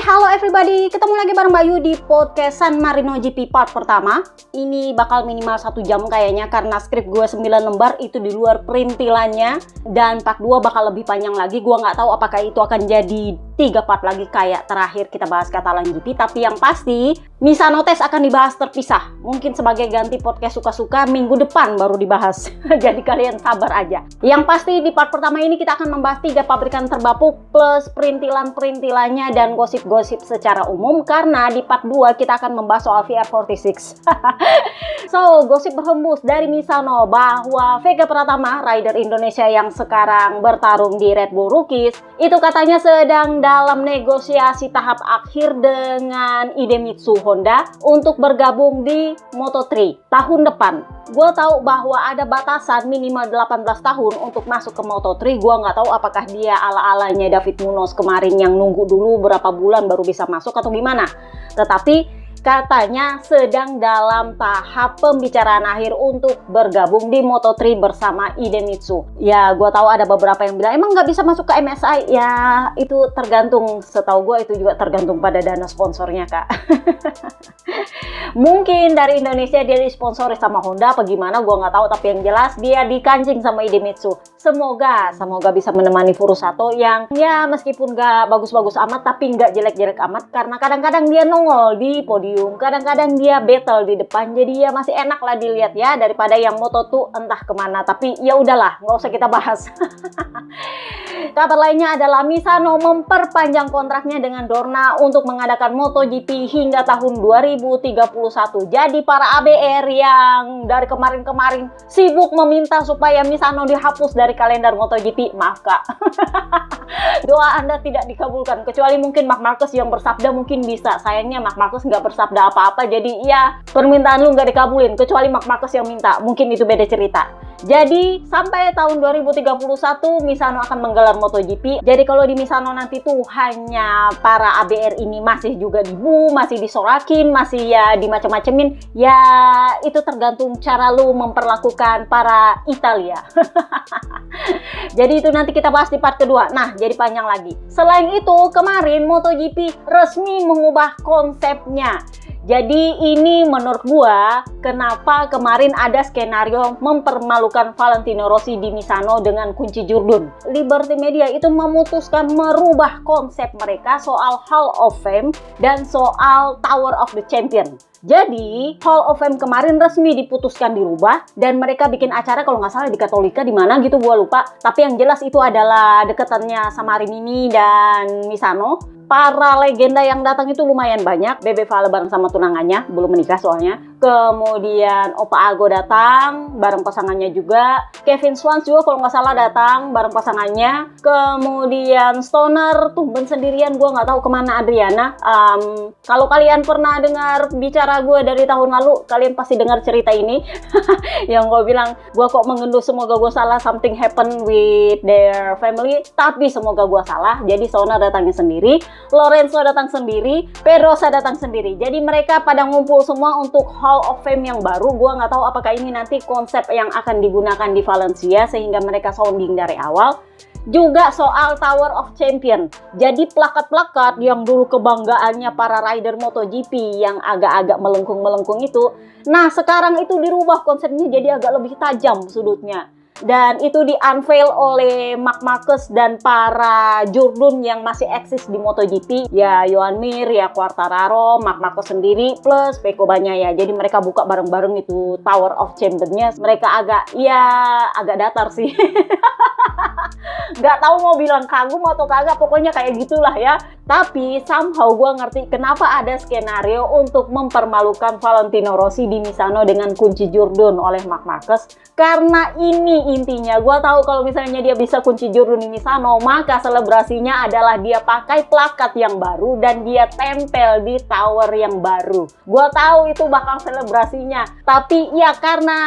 Halo everybody, ketemu lagi bareng Bayu di podcast San Marino GP part pertama. Ini bakal minimal 1 jam kayaknya karena skrip gue 9 lembar itu di luar perintilannya. Dan part 2 bakal lebih panjang lagi. Gue nggak tahu apakah itu akan jadi 3 part lagi kayak terakhir kita bahas Catalan GP. Tapi yang pasti Misano Test akan dibahas terpisah. Mungkin sebagai ganti podcast suka-suka minggu depan baru dibahas. Jadi kalian sabar aja. Yang pasti di part pertama ini kita akan membahas 3 pabrikan terbapuk plus perintilan-perintilannya dan gosip-gosip secara umum, karena di part 2 kita akan membahas soal VR46. So, gosip berhembus dari Misano bahwa Vega Pratama, rider Indonesia yang sekarang bertarung di Red Bull Rookies, itu katanya sedang dalam negosiasi tahap akhir dengan Idemitsu Honda untuk bergabung di Moto3 tahun depan. Gue tahu bahwa ada batasan minimal 18 tahun untuk masuk ke Moto3. Gue nggak tahu apakah dia ala-alanya David Munoz kemarin yang nunggu dulu berapa bulan baru bisa masuk atau gimana. Tetapi katanya sedang dalam tahap pembicaraan akhir untuk bergabung di Moto3 bersama Idemitsu. Ya, gue tahu ada beberapa yang bilang emang nggak bisa masuk ke MSI. Ya, itu tergantung. Setahu gue itu juga tergantung pada dana sponsornya, Kak. Mungkin dari Indonesia dia disponsori sama Honda apa gimana, gue nggak tahu. Tapi yang jelas dia dikancing sama Idemitsu. Semoga bisa menemani Furusato yang ya meskipun nggak bagus-bagus amat tapi nggak jelek-jelek amat, karena kadang-kadang dia nongol di podium, kadang-kadang dia battle di depan, jadi ya masih enak lah dilihat ya daripada yang Moto2 entah kemana. Tapi ya udahlah, nggak usah kita bahas. Kabar lainnya adalah Misano memperpanjang kontraknya dengan Dorna untuk mengadakan MotoGP hingga tahun 2031. Jadi para ABR yang dari kemarin-kemarin sibuk meminta supaya Misano dihapus dari kalender MotoGP, maaf Kak. Doa Anda tidak dikabulkan, kecuali mungkin Marc Marquez yang bersabda mungkin bisa. Sayangnya Marc Marquez nggak bersabda apa-apa, jadi ya permintaan lu nggak dikabulin, kecuali Marc Marquez yang minta, mungkin itu beda cerita. Jadi sampai tahun 2031 Misano akan menggelar MotoGP. Jadi kalau di Misano nanti tuh hanya para ABR ini masih juga masih disorakin, masih ya dimacem-macemin, ya itu tergantung cara lu memperlakukan para Italia. Jadi itu nanti kita bahas di part kedua. Nah, jadi panjang lagi. Selain itu, kemarin MotoGP resmi mengubah konsepnya. Jadi ini menurut gua kenapa kemarin ada skenario mempermalukan Valentino Rossi di Misano dengan kunci Jurdun. Liberty Media itu memutuskan merubah konsep mereka soal Hall of Fame dan soal Tower of the Champion. Jadi Hall of Fame kemarin resmi diputuskan dirubah dan mereka bikin acara kalau nggak salah di Katolika di mana gitu, gua lupa. Tapi yang jelas itu adalah deketannya sama Rimini dan Misano. Para legenda yang datang itu lumayan banyak. Bebe Vale bareng sama tunangannya, belum menikah soalnya. Kemudian Opa Ago datang bareng pasangannya juga. Kevin Swans juga kalau nggak salah datang bareng pasangannya. Kemudian Stoner tuh sendirian, gue nggak tahu kemana Adriana. Kalau kalian pernah dengar bicara gue dari tahun lalu, kalian pasti dengar cerita ini. Yang gue bilang, gue kok mengenduh, semoga gue salah, something happen with their family. Tapi semoga gue salah. Jadi Stoner datangnya sendiri, Lorenzo datang sendiri, Pedrosa datang sendiri. Jadi mereka pada ngumpul semua untuk Hall of Fame yang baru. Gua nggak tahu apakah ini nanti konsep yang akan digunakan di Valencia sehingga mereka sounding dari awal. Juga soal Tower of Champion. Jadi plakat-plakat yang dulu kebanggaannya para rider MotoGP yang agak-agak melengkung-melengkung itu, nah sekarang itu dirubah konsepnya jadi agak lebih tajam sudutnya. Dan itu di-unveil oleh Marc Marquez dan para Jurdun yang masih eksis di MotoGP. Ya, Joan Mir, ya Quartararo, Marc Marquez sendiri, plus Pecco Bagnaia. Jadi mereka buka bareng-bareng itu Tower of Champion-nya. Mereka agak datar sih. Nggak tahu mau bilang kagum atau kagak, pokoknya kayak gitulah ya. Tapi somehow gue ngerti kenapa ada skenario untuk mempermalukan Valentino Rossi di Misano dengan kunci Jurdun oleh Marc Marquez. Karena ini intinya, gue tahu kalau misalnya dia bisa kunci Jurdun di Misano, maka selebrasinya adalah dia pakai plakat yang baru dan dia tempel di tower yang baru. Gue tahu itu bakal selebrasinya, tapi ya karena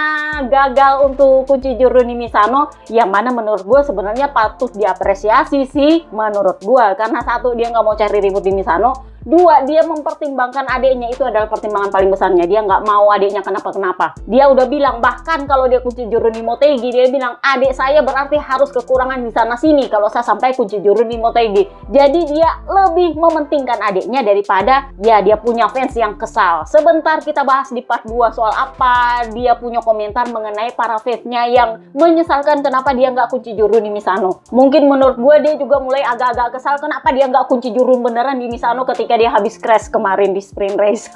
gagal untuk kunci Jurdun di Misano, yang mana menurut gue sebenarnya patut diapresiasi sih menurut gue. Karena satu, dia nggak mau cari ribut di Misano. Dua, dia mempertimbangkan adiknya, itu adalah pertimbangan paling besarnya. Dia nggak mau adiknya kenapa-kenapa. Dia udah bilang, bahkan kalau dia kunci juru di Motegi, dia bilang adik saya berarti harus kekurangan di sana sini kalau saya sampai kunci juru di Motegi. Jadi dia lebih mementingkan adiknya daripada ya dia punya fans yang kesal. Sebentar kita bahas di part 2 soal apa dia punya komentar mengenai para fansnya yang menyesalkan kenapa dia nggak kunci juru di Misano. Mungkin menurut gue dia juga mulai agak-agak kesal kenapa dia nggak kunci juru beneran di Misano ketika dia habis crash kemarin di sprint race.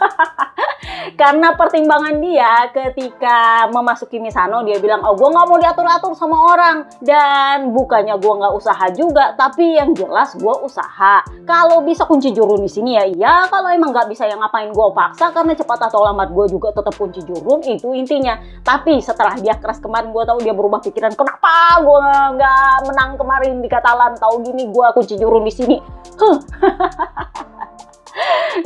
Karena pertimbangan dia ketika memasuki Misano, dia bilang, oh gue nggak mau diatur-atur sama orang. Dan bukannya gue nggak usaha juga, tapi yang jelas gue usaha. Kalau bisa kunci juru di sini ya kalau emang nggak bisa ya ngapain gue paksa, karena cepat atau lambat gue juga tetap kunci juru, itu intinya. Tapi setelah dia crash kemarin, gue tahu dia berubah pikiran, kenapa gue nggak menang kemarin di Katalan, tahu gini gue kunci juru di sini.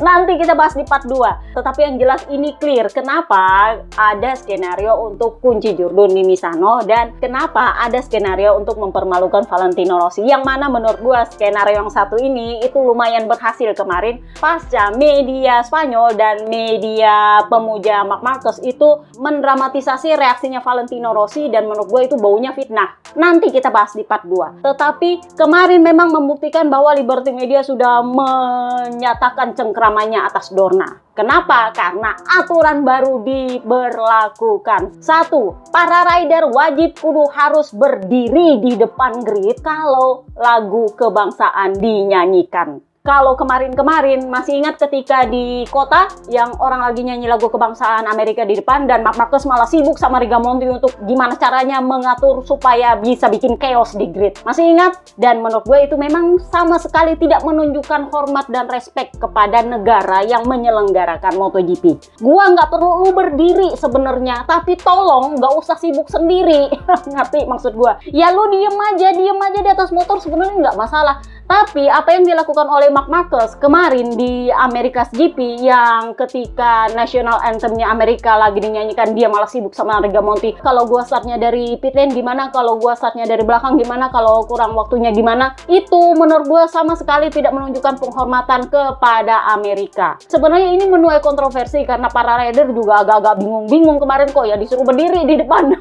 Nanti kita bahas di part 2. Tetapi yang jelas ini clear kenapa ada skenario untuk kunci Jurdun di Misano dan kenapa ada skenario untuk mempermalukan Valentino Rossi. Yang mana menurut gua skenario yang satu ini itu lumayan berhasil kemarin pasca media Spanyol dan media pemuja Marc Marquez itu mendramatisasi reaksinya Valentino Rossi dan menurut gua itu baunya fitnah. Nanti kita bahas di part 2. Tetapi kemarin memang membuktikan bahwa Liberty Media sudah menyatakan cengkramannya atas Dorna. Kenapa? Karena aturan baru diberlakukan. 1. Para rider wajib kudu harus berdiri di depan grid kalau lagu kebangsaan dinyanyikan. Kalau kemarin-kemarin masih ingat ketika di kota yang orang lagi nyanyi lagu kebangsaan Amerika di depan dan Marc Marquez malah sibuk sama Rigamonti untuk gimana caranya mengatur supaya bisa bikin chaos di grid. Masih ingat? Dan menurut gue itu memang sama sekali tidak menunjukkan hormat dan respect kepada negara yang menyelenggarakan MotoGP. Gua nggak perlu lu berdiri sebenarnya, tapi tolong nggak usah sibuk sendiri. Ngerti maksud gua? Ya lu diem aja di atas motor sebenarnya nggak masalah. Tapi apa yang dilakukan oleh Marc Marquez kemarin di America's GP yang ketika national anthemnya Amerika lagi dinyanyikan dia malah sibuk sama Rigamonti. Kalau gua startnya dari pit lane gimana? Kalau gua startnya dari belakang gimana? Kalau kurang waktunya gimana? Itu menurut gua sama sekali tidak menunjukkan penghormatan kepada Amerika. Sebenarnya ini menuai kontroversi karena para rider juga agak-agak bingung-bingung kemarin kok ya disuruh berdiri di depan.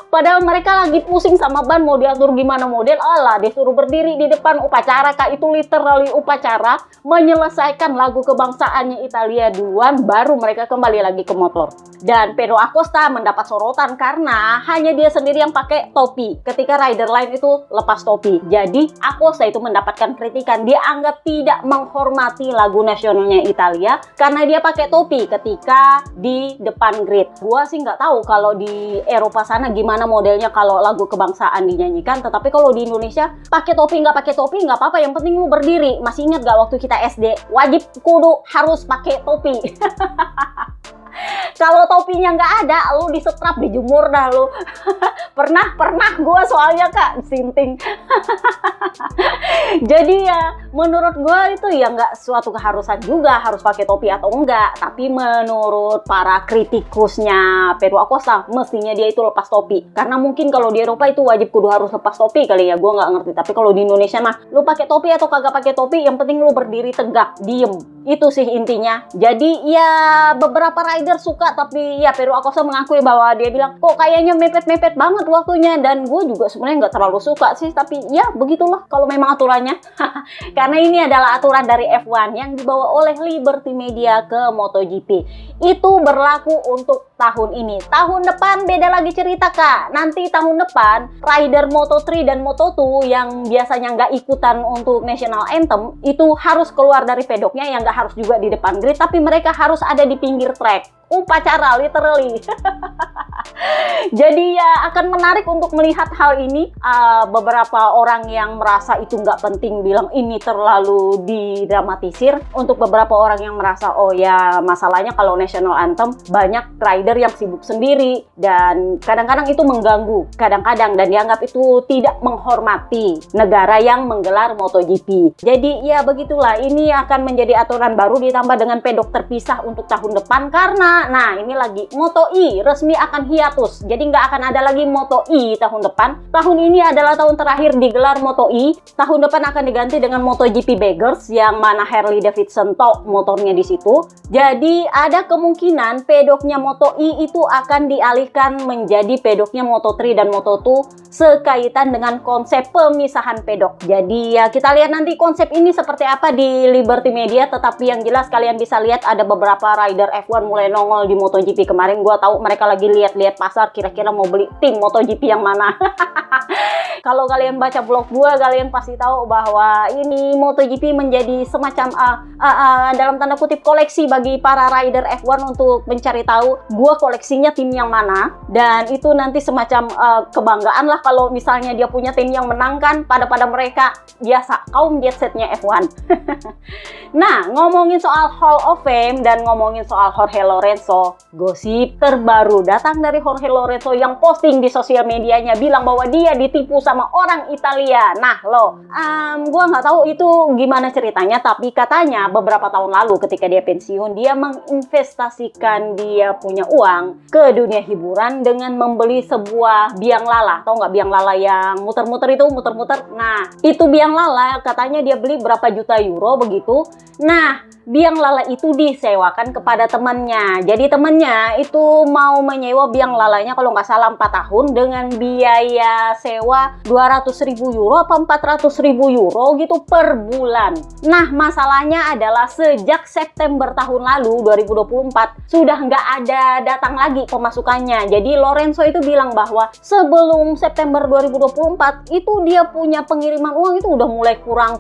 Padahal mereka lagi pusing sama ban mau diatur gimana model, alah disuruh berdiri di depan upacara kak, itu literally upacara menyelesaikan lagu kebangsaannya Italia duluan baru mereka kembali lagi ke motor. Dan Pedro Acosta mendapat sorotan karena hanya dia sendiri yang pakai topi ketika rider lain itu lepas topi. Jadi Acosta itu mendapatkan kritikan, dia anggap tidak menghormati lagu nasionalnya Italia karena dia pakai topi ketika di depan grid. Gua sih nggak tahu kalau di Eropa sana gimana modelnya kalau lagu kebangsaan dinyanyikan, tetapi kalau di Indonesia pakai topi nggak apa-apa, yang penting lu berdiri. Masih ingat gak waktu kita SD wajib kudu harus pakai topi. Kalau topinya nggak ada, lu disetrap, dijemur dah lu. pernah gue soalnya kak, sinting. Jadi ya menurut gue itu ya nggak suatu keharusan juga harus pakai topi atau enggak. Tapi menurut para kritikusnya Pedro Acosta, mestinya dia itu lepas topi. Karena mungkin kalau di Eropa itu wajib kudu harus lepas topi kali ya, gue nggak ngerti. Tapi kalau di Indonesia mah, lu pakai topi atau kagak pakai topi, yang penting lu berdiri tegak, diem. Itu sih intinya. Jadi ya beberapa rider suka, tapi ya Pedro Acosta mengakui bahwa dia bilang kok kayaknya mepet-mepet banget waktunya, dan gue juga sebenarnya nggak terlalu suka sih, tapi ya begitulah kalau memang aturannya. Karena ini adalah aturan dari F1 yang dibawa oleh Liberty Media ke MotoGP. Itu berlaku untuk tahun ini. Tahun depan beda lagi cerita kak. Nanti tahun depan rider Moto3 dan Moto2 yang biasanya nggak ikutan untuk National Anthem itu harus keluar dari pedoknya, yang nggak harus juga di depan grid, tapi mereka harus ada di pinggir track. Upacara literally. Jadi ya akan menarik untuk melihat hal ini. Beberapa orang yang merasa itu nggak penting bilang ini terlalu didramatisir. Untuk beberapa orang yang merasa oh ya masalahnya kalau National Anthem banyak rider yang sibuk sendiri dan kadang-kadang itu mengganggu, kadang-kadang, dan dianggap itu tidak menghormati negara yang menggelar MotoGP. Jadi ya begitulah, ini akan menjadi aturan baru ditambah dengan pedok terpisah untuk tahun depan karena Nah, ini lagi Moto E resmi akan hiatus. Jadi nggak akan ada lagi Moto E tahun depan. Tahun ini adalah tahun terakhir digelar Moto E. Tahun depan akan diganti dengan MotoGP Beggars yang mana Harley Davidson top motornya di situ. Jadi ada kemungkinan pedoknya Moto E itu akan dialihkan menjadi pedoknya Moto3 dan Moto2 sekaitan dengan konsep pemisahan pedok. Jadi ya kita lihat nanti konsep ini seperti apa di Liberty Media. Tetapi yang jelas kalian bisa lihat ada beberapa rider F1 mulai nongol di MotoGP. Kemarin gua tahu mereka lagi lihat-lihat pasar kira-kira mau beli tim MotoGP yang mana. Kalau kalian baca blog gua, kalian pasti tahu bahwa ini MotoGP menjadi semacam dalam tanda kutip koleksi bagi para rider F1 untuk mencari tahu gua koleksinya tim yang mana. Dan itu nanti semacam kebanggaan lah kalau misalnya dia punya tim yang menangkan pada mereka biasa kaum jet setnya F1. Nah, ngomongin soal Hall of Fame dan ngomongin soal Jorge Lorenzo, gosip terbaru datang dari Jorge Lorenzo yang posting di sosial medianya bilang bahwa dia ditipu sama orang Italia. Nah, gua nggak tahu itu gimana ceritanya, tapi katanya beberapa tahun lalu ketika dia pensiun, dia menginvestasikan dia punya uang ke dunia hiburan dengan membeli sebuah biang lala. Tahu nggak biang lala yang muter-muter itu, muter-muter? Nah, itu biang lala katanya dia beli berapa juta euro begitu. Nah, biang lala itu disewakan kepada temannya. Jadi temannya itu mau menyewa biang lalanya kalau nggak salah 4 tahun dengan biaya sewa 200.000 euro apa 400.000 euro gitu per bulan. Nah, masalahnya adalah sejak September tahun lalu 2024 sudah nggak ada datang lagi pemasukannya. Jadi Lorenzo itu bilang bahwa sebelum September 2024 itu dia punya pengiriman uang itu udah mulai kurang.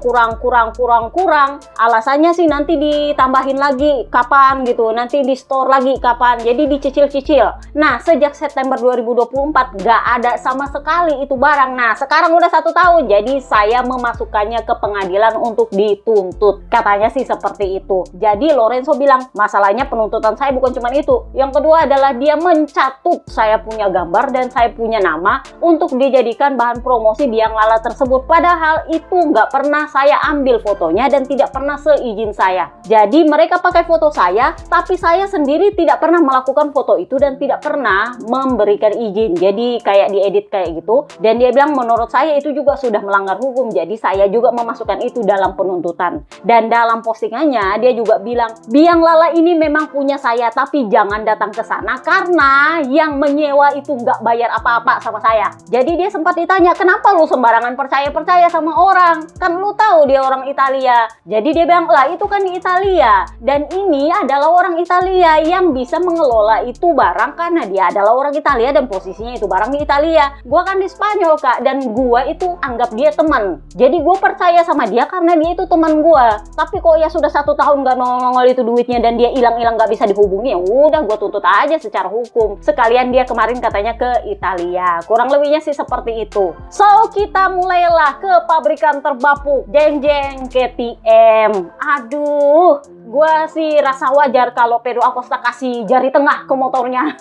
Alasannya sih nanti ditambahin lagi kapan gitu, nanti di store lagi kapan, jadi dicicil-cicil. Nah, sejak September 2024 nggak ada sama sekali itu barang. Nah, sekarang udah 1 tahun, jadi saya memasukkannya ke pengadilan untuk dituntut. Katanya sih seperti itu. Jadi Lorenzo bilang, masalahnya penuntutan saya bukan cuma itu. Yang kedua adalah dia mencatut saya punya gambar dan saya punya nama untuk dijadikan bahan promosi biang lala tersebut. Padahal itu nggak pernah saya ambil fotonya dan tidak pernah seizin saya. Jadi mereka pakai foto saya, tapi saya sendiri tidak pernah melakukan foto itu dan tidak pernah memberikan izin. Jadi kayak diedit kayak gitu. Dan dia bilang menurut saya itu juga sudah melanggar hukum. Jadi saya juga memasukkan itu dalam penuntutan. Dan dalam postingannya dia juga bilang, biang lala ini memang punya saya, tapi jangan datang ke sana karena yang menyewa itu nggak bayar apa-apa sama saya. Jadi dia sempat ditanya, kenapa lu sembarangan percaya sama orang? Kan lu tahu dia orang Italia. Jadi dia bilang, lah itu kan di Italia. Dan ini adalah orang Italia yang bisa mengelola itu barang karena dia adalah orang Italia dan posisinya itu barang di Italia. Gua kan di Spanyol, Kak, dan gua itu anggap dia teman. Jadi gua percaya sama dia karena dia itu teman gua. Tapi kok ya sudah 1 tahun nggak nongol itu duitnya dan dia hilang-hilang nggak bisa dihubungi, ya udah gua tuntut aja secara hukum. Sekalian dia kemarin katanya ke Italia. Kurang lebihnya sih seperti itu. So, kita mulailah ke pabrikan terbapuk. Jeng-jeng KTM. Aduh, gua sih rasa wajar kalau Pedro Acosta kasih jari tengah ke motornya.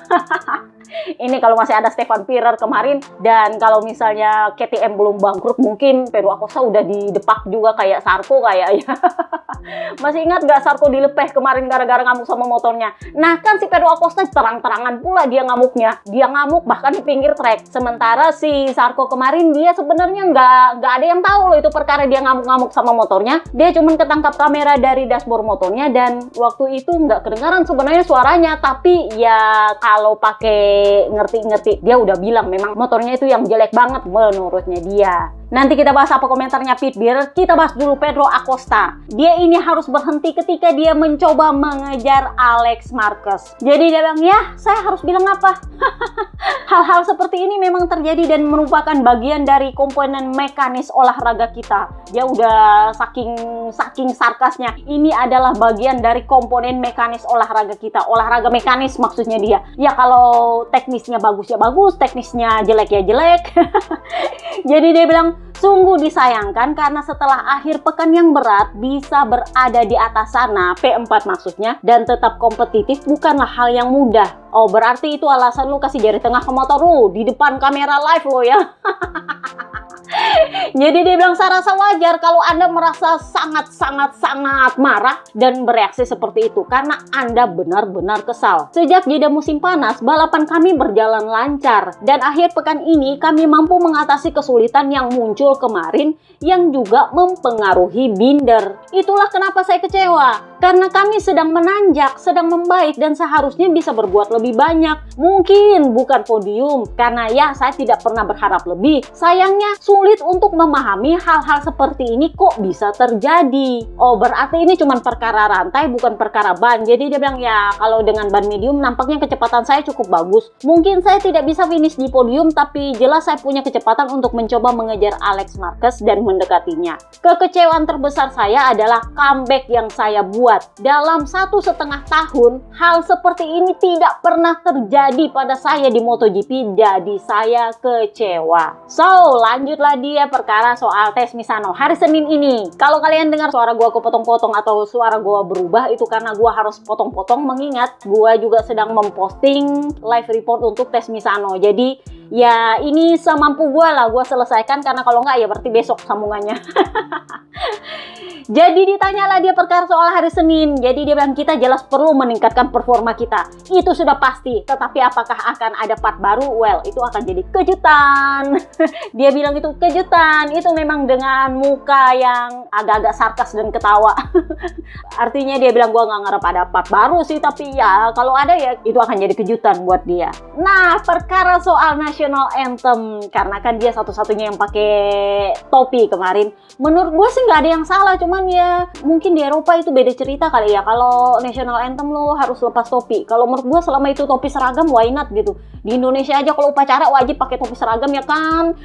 Ini kalau masih ada Stefan Pirer kemarin, dan kalau misalnya KTM belum bangkrut, mungkin Pedro Acosta udah didepak juga kayak Sarko kayaknya. Masih ingat gak Sarko dilepeh kemarin gara-gara ngamuk sama motornya? Nah kan si Pedro Acosta terang-terangan pula dia ngamuknya. Dia ngamuk bahkan di pinggir trek. Sementara si Sarko kemarin dia sebenarnya nggak ada yang tahu loh itu perkara dia ngamuk-ngamuk sama motornya. Dia cuma ketangkap kamera dari dashboard motornya dan waktu itu nggak kedengaran sebenarnya suaranya. Tapi ya kalau pakai ngerti-ngerti, dia udah bilang memang motornya itu yang jelek banget menurutnya dia. Nanti kita bahas apa komentarnya Pit Beer. Kita bahas dulu Pedro Acosta. Dia ini harus berhenti ketika dia mencoba mengejar Alex Marquez. Jadi dia bilang, ya saya harus bilang apa? Hal-hal seperti ini memang terjadi dan merupakan bagian dari komponen mekanis olahraga kita. Dia udah saking sarkasnya. Ini adalah bagian dari komponen mekanis olahraga kita. Olahraga mekanis maksudnya dia. Ya kalau teknisnya bagus ya bagus, teknisnya jelek ya jelek. Jadi dia bilang, sungguh disayangkan karena setelah akhir pekan yang berat bisa berada di atas sana, P4 maksudnya, dan tetap kompetitif bukanlah hal yang mudah. Oh berarti itu alasan lu kasih jari tengah ke motor lu di depan kamera live lo ya. Jadi dia bilang, saya rasa wajar kalau Anda merasa sangat marah dan bereaksi seperti itu karena Anda benar-benar kesal. Sejak jeda musim panas, balapan kami berjalan lancar dan akhir pekan ini kami mampu mengatasi kesulitan yang muncul kemarin yang juga mempengaruhi binder. Itulah kenapa saya kecewa, karena kami sedang menanjak, sedang membaik dan seharusnya bisa berbuat lebih banyak. Mungkin bukan podium, karena ya saya tidak pernah berharap lebih. Sayangnya sulit untuk memahami hal-hal seperti ini kok bisa terjadi. Oh, berarti ini cuma perkara rantai, bukan perkara ban. Jadi dia bilang, ya kalau dengan ban medium nampaknya kecepatan saya cukup bagus. Mungkin saya tidak bisa finish di podium, tapi jelas saya punya kecepatan untuk mencoba mengejar Alex Marquez dan mendekatinya. Kekecewaan terbesar saya adalah comeback yang saya buat. Dalam 1,5 tahun, hal seperti ini tidak pernah terjadi pada saya di MotoGP, jadi saya kecewa. So, lanjutlah dia perkara soal tes Misano hari Senin ini. Kalau kalian dengar suara gua kepotong-potong atau suara gua berubah, itu karena gua harus potong-potong, mengingat gua juga sedang memposting live report untuk tes Misano. Jadi ya ini semampu gue lah gue selesaikan, karena kalau nggak ya berarti besok sambungannya. Jadi ditanyalah dia perkara soal hari Senin. Jadi dia bilang, kita jelas perlu meningkatkan performa kita, itu sudah pasti, tetapi apakah akan ada part baru? Well, itu akan jadi kejutan. Dia bilang itu kejutan, itu memang dengan muka yang agak-agak sarkas dan ketawa. Artinya dia bilang, gua nggak ngarep ada part baru sih, tapi ya kalau ada ya itu akan jadi kejutan buat dia. Nah, perkara soal National Anthem, karena kan dia satu-satunya yang pakai topi kemarin. Menurut gue sih nggak ada yang salah, cuman ya mungkin di Eropa itu beda cerita kali ya. Kalau National Anthem lo harus lepas topi. Kalau menurut gue selama itu topi seragam, why not gitu. Di Indonesia aja kalau upacara wajib pakai topi seragam ya kan.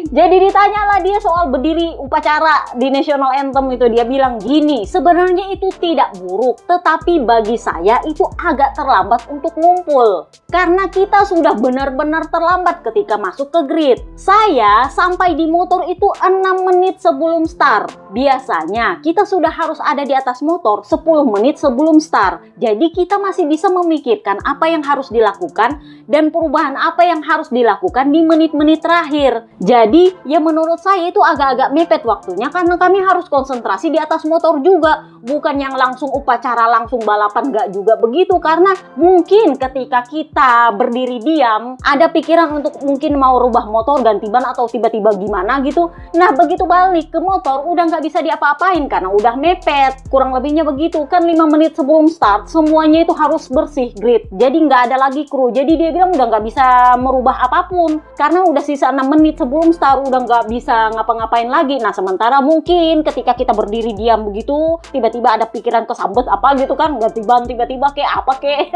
Jadi ditanyalah dia soal berdiri upacara di National Anthem itu. Dia bilang gini, sebenarnya itu tidak buruk, tetapi bagi saya itu agak terlambat untuk ngumpul. Karena kita sudah benar-benar terlambat ketika masuk ke grid. Saya sampai di motor itu 6 menit sebelum start. Biasanya kita sudah harus ada di atas motor 10 menit sebelum start. Jadi kita masih bisa memikirkan apa yang harus dilakukan dan perubahan apa yang harus dilakukan di menit-menit terakhir. Jadi ya menurut saya itu agak-agak mepet waktunya, karena kami harus konsentrasi di atas motor juga. Bukan yang langsung upacara, langsung balapan, nggak juga begitu. Karena mungkin ketika kita berdiri diam, ada pikiran untuk mungkin mau rubah motor, ganti ban, atau tiba-tiba gimana gitu. Nah begitu balik ke motor udah nggak bisa diapa-apain karena udah mepet. Kurang lebihnya begitu kan, 5 menit sebelum start semuanya itu harus bersih grid. Jadi nggak ada lagi kru. Jadi dia bilang udah nggak bisa merubah apapun karena udah sisa 6 menit sebelum start, udah nggak bisa ngapa-ngapain lagi. Nah sementara mungkin ketika kita berdiri diam begitu, tiba-tiba ada pikiran kesambet apa gitu kan, ganti ban tiba-tiba kayak apa kayak.